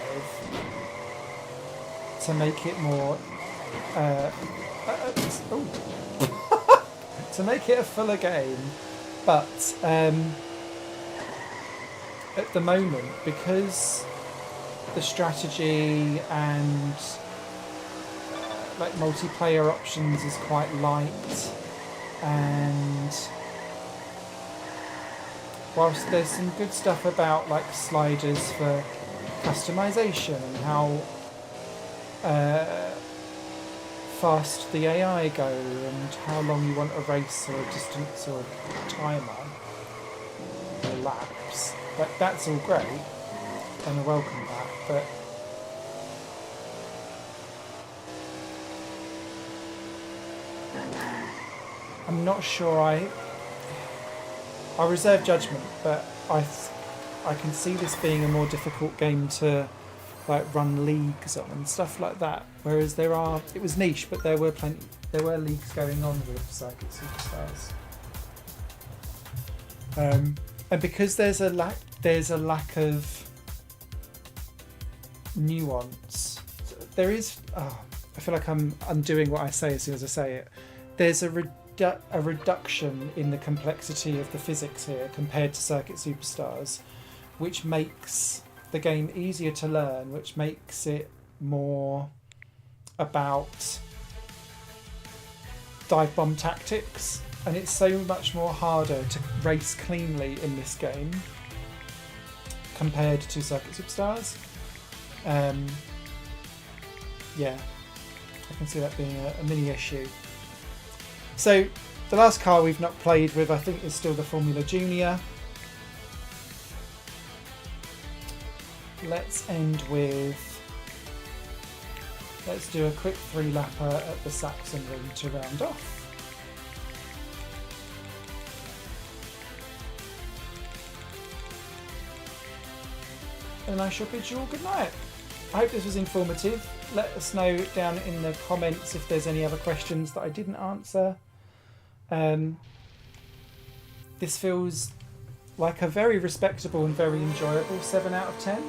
to make it more to make it a fuller game, but at the moment, because the strategy and like multiplayer options is quite light, and whilst there's some good stuff about like sliders for customization and how fast the AI go and how long you want a race or a distance or a timer or laps, like that's all great and I welcome that, but I'm not sure I reserve judgment, but I can see this being a more difficult game to like run leagues on and stuff like that. Whereas it was niche, but there were leagues going on with Circuit Superstars. And because there's a lack of nuance. There is. Oh, I feel like I'm undoing what I say as soon as I say it. There's a reduction in the complexity of the physics here compared to Circuit Superstars, which makes the game easier to learn, which makes it more about dive bomb tactics, and it's so much more harder to race cleanly in this game compared to Circuit Superstars. Yeah, I can see that being a mini issue. So the last car we've not played with, I think, is still the Formula Junior. Let's end with, let's do a quick 3-lapper at the Saxon Ring to round off. And I shall bid you all good night. I hope this was informative. Let us know down in the comments if there's any other questions that I didn't answer. This feels like a very respectable and very enjoyable 7 out of 10.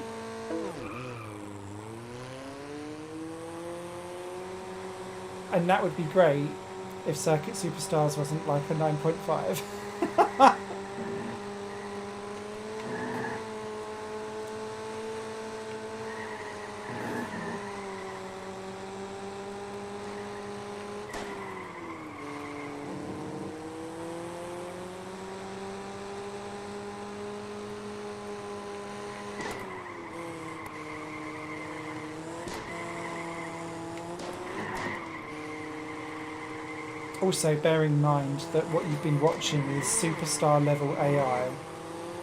And that would be great if Circuit Superstars wasn't like a 9.5. Also, bear in mind that what you've been watching is superstar level AI.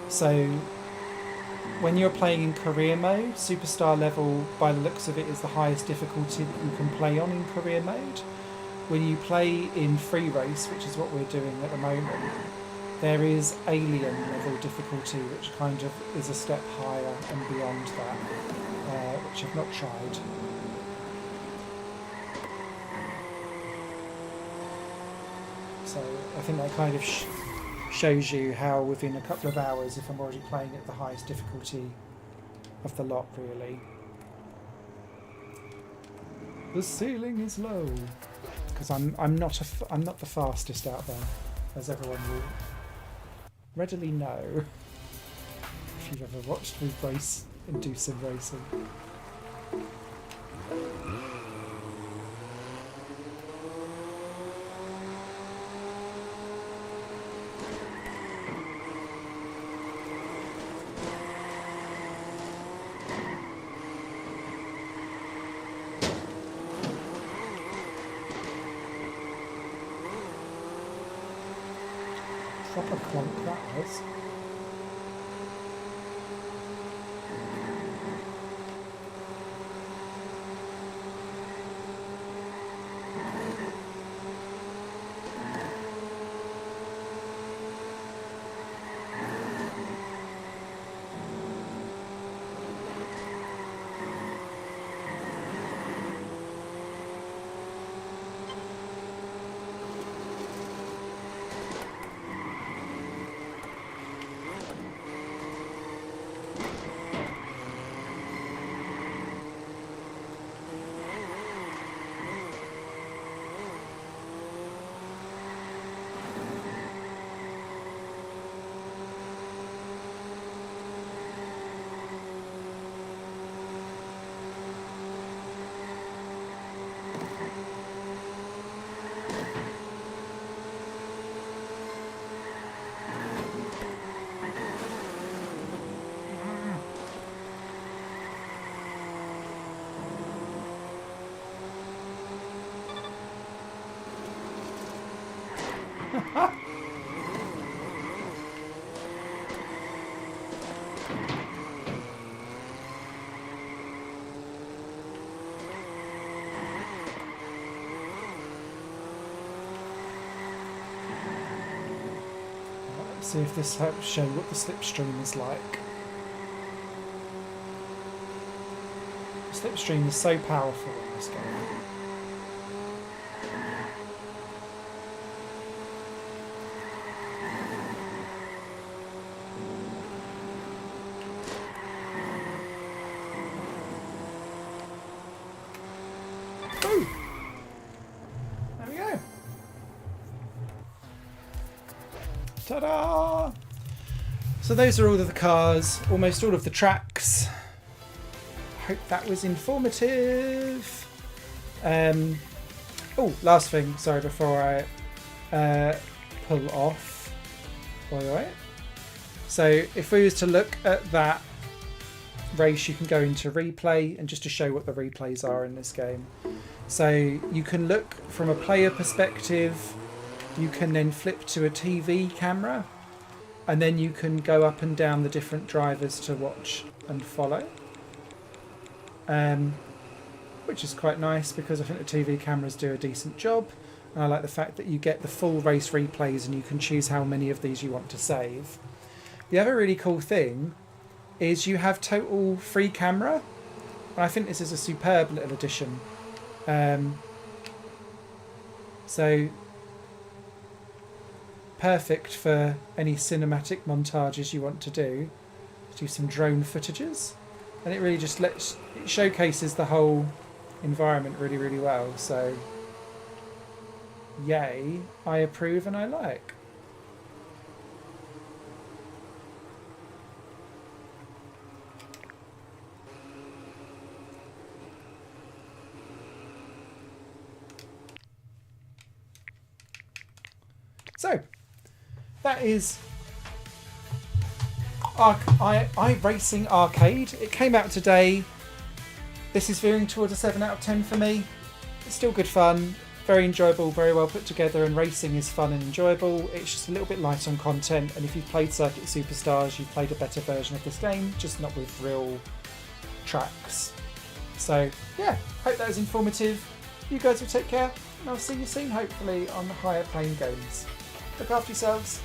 So when you're playing in career mode, superstar level, by the looks of it, is the highest difficulty that you can play on in career mode. When you play in free race, which is what we're doing at the moment, there is alien level difficulty, which kind of is a step higher and beyond that, which I've not tried. So I think that kind of shows you how within a couple of hours, if I'm already playing at the highest difficulty of the lot, really. The ceiling is low, because I'm not the fastest out there, as everyone will readily know if you've ever watched me race and do sim racing. Proper clunk that was. See if this helps show what the slipstream is like. slipstream is so powerful in this game. Ooh. There we go. Ta-da! So those are all of the cars, almost all of the tracks. Hope that was informative. Oh, last thing, sorry, before I pull off. By the way. So if we was to look at that race, you can go into replay, and just to show what the replays are in this game. So you can look from a player perspective, you can then flip to a TV camera, and then you can go up and down the different drivers to watch and follow. Which is quite nice because I think the TV cameras do a decent job. And I like the fact that you get the full race replays and you can choose how many of these you want to save. The other really cool thing is you have total free camera. And I think this is a superb little addition. So perfect for any cinematic montages you want to do. Do some drone footages. And it really just it showcases the whole environment really, really well. So, yay, I approve and I like. So, that is iRacing Arcade. It came out today. This is veering towards a 7 out of 10 for me. It's still good fun, very enjoyable, very well put together, and racing is fun and enjoyable. It's just a little bit light on content, and if you've played Circuit Superstars, you've played a better version of this game, just not with real tracks. So yeah, hope that was informative. You guys will take care, and I'll see you soon, hopefully, on the higher playing games. Look after yourselves.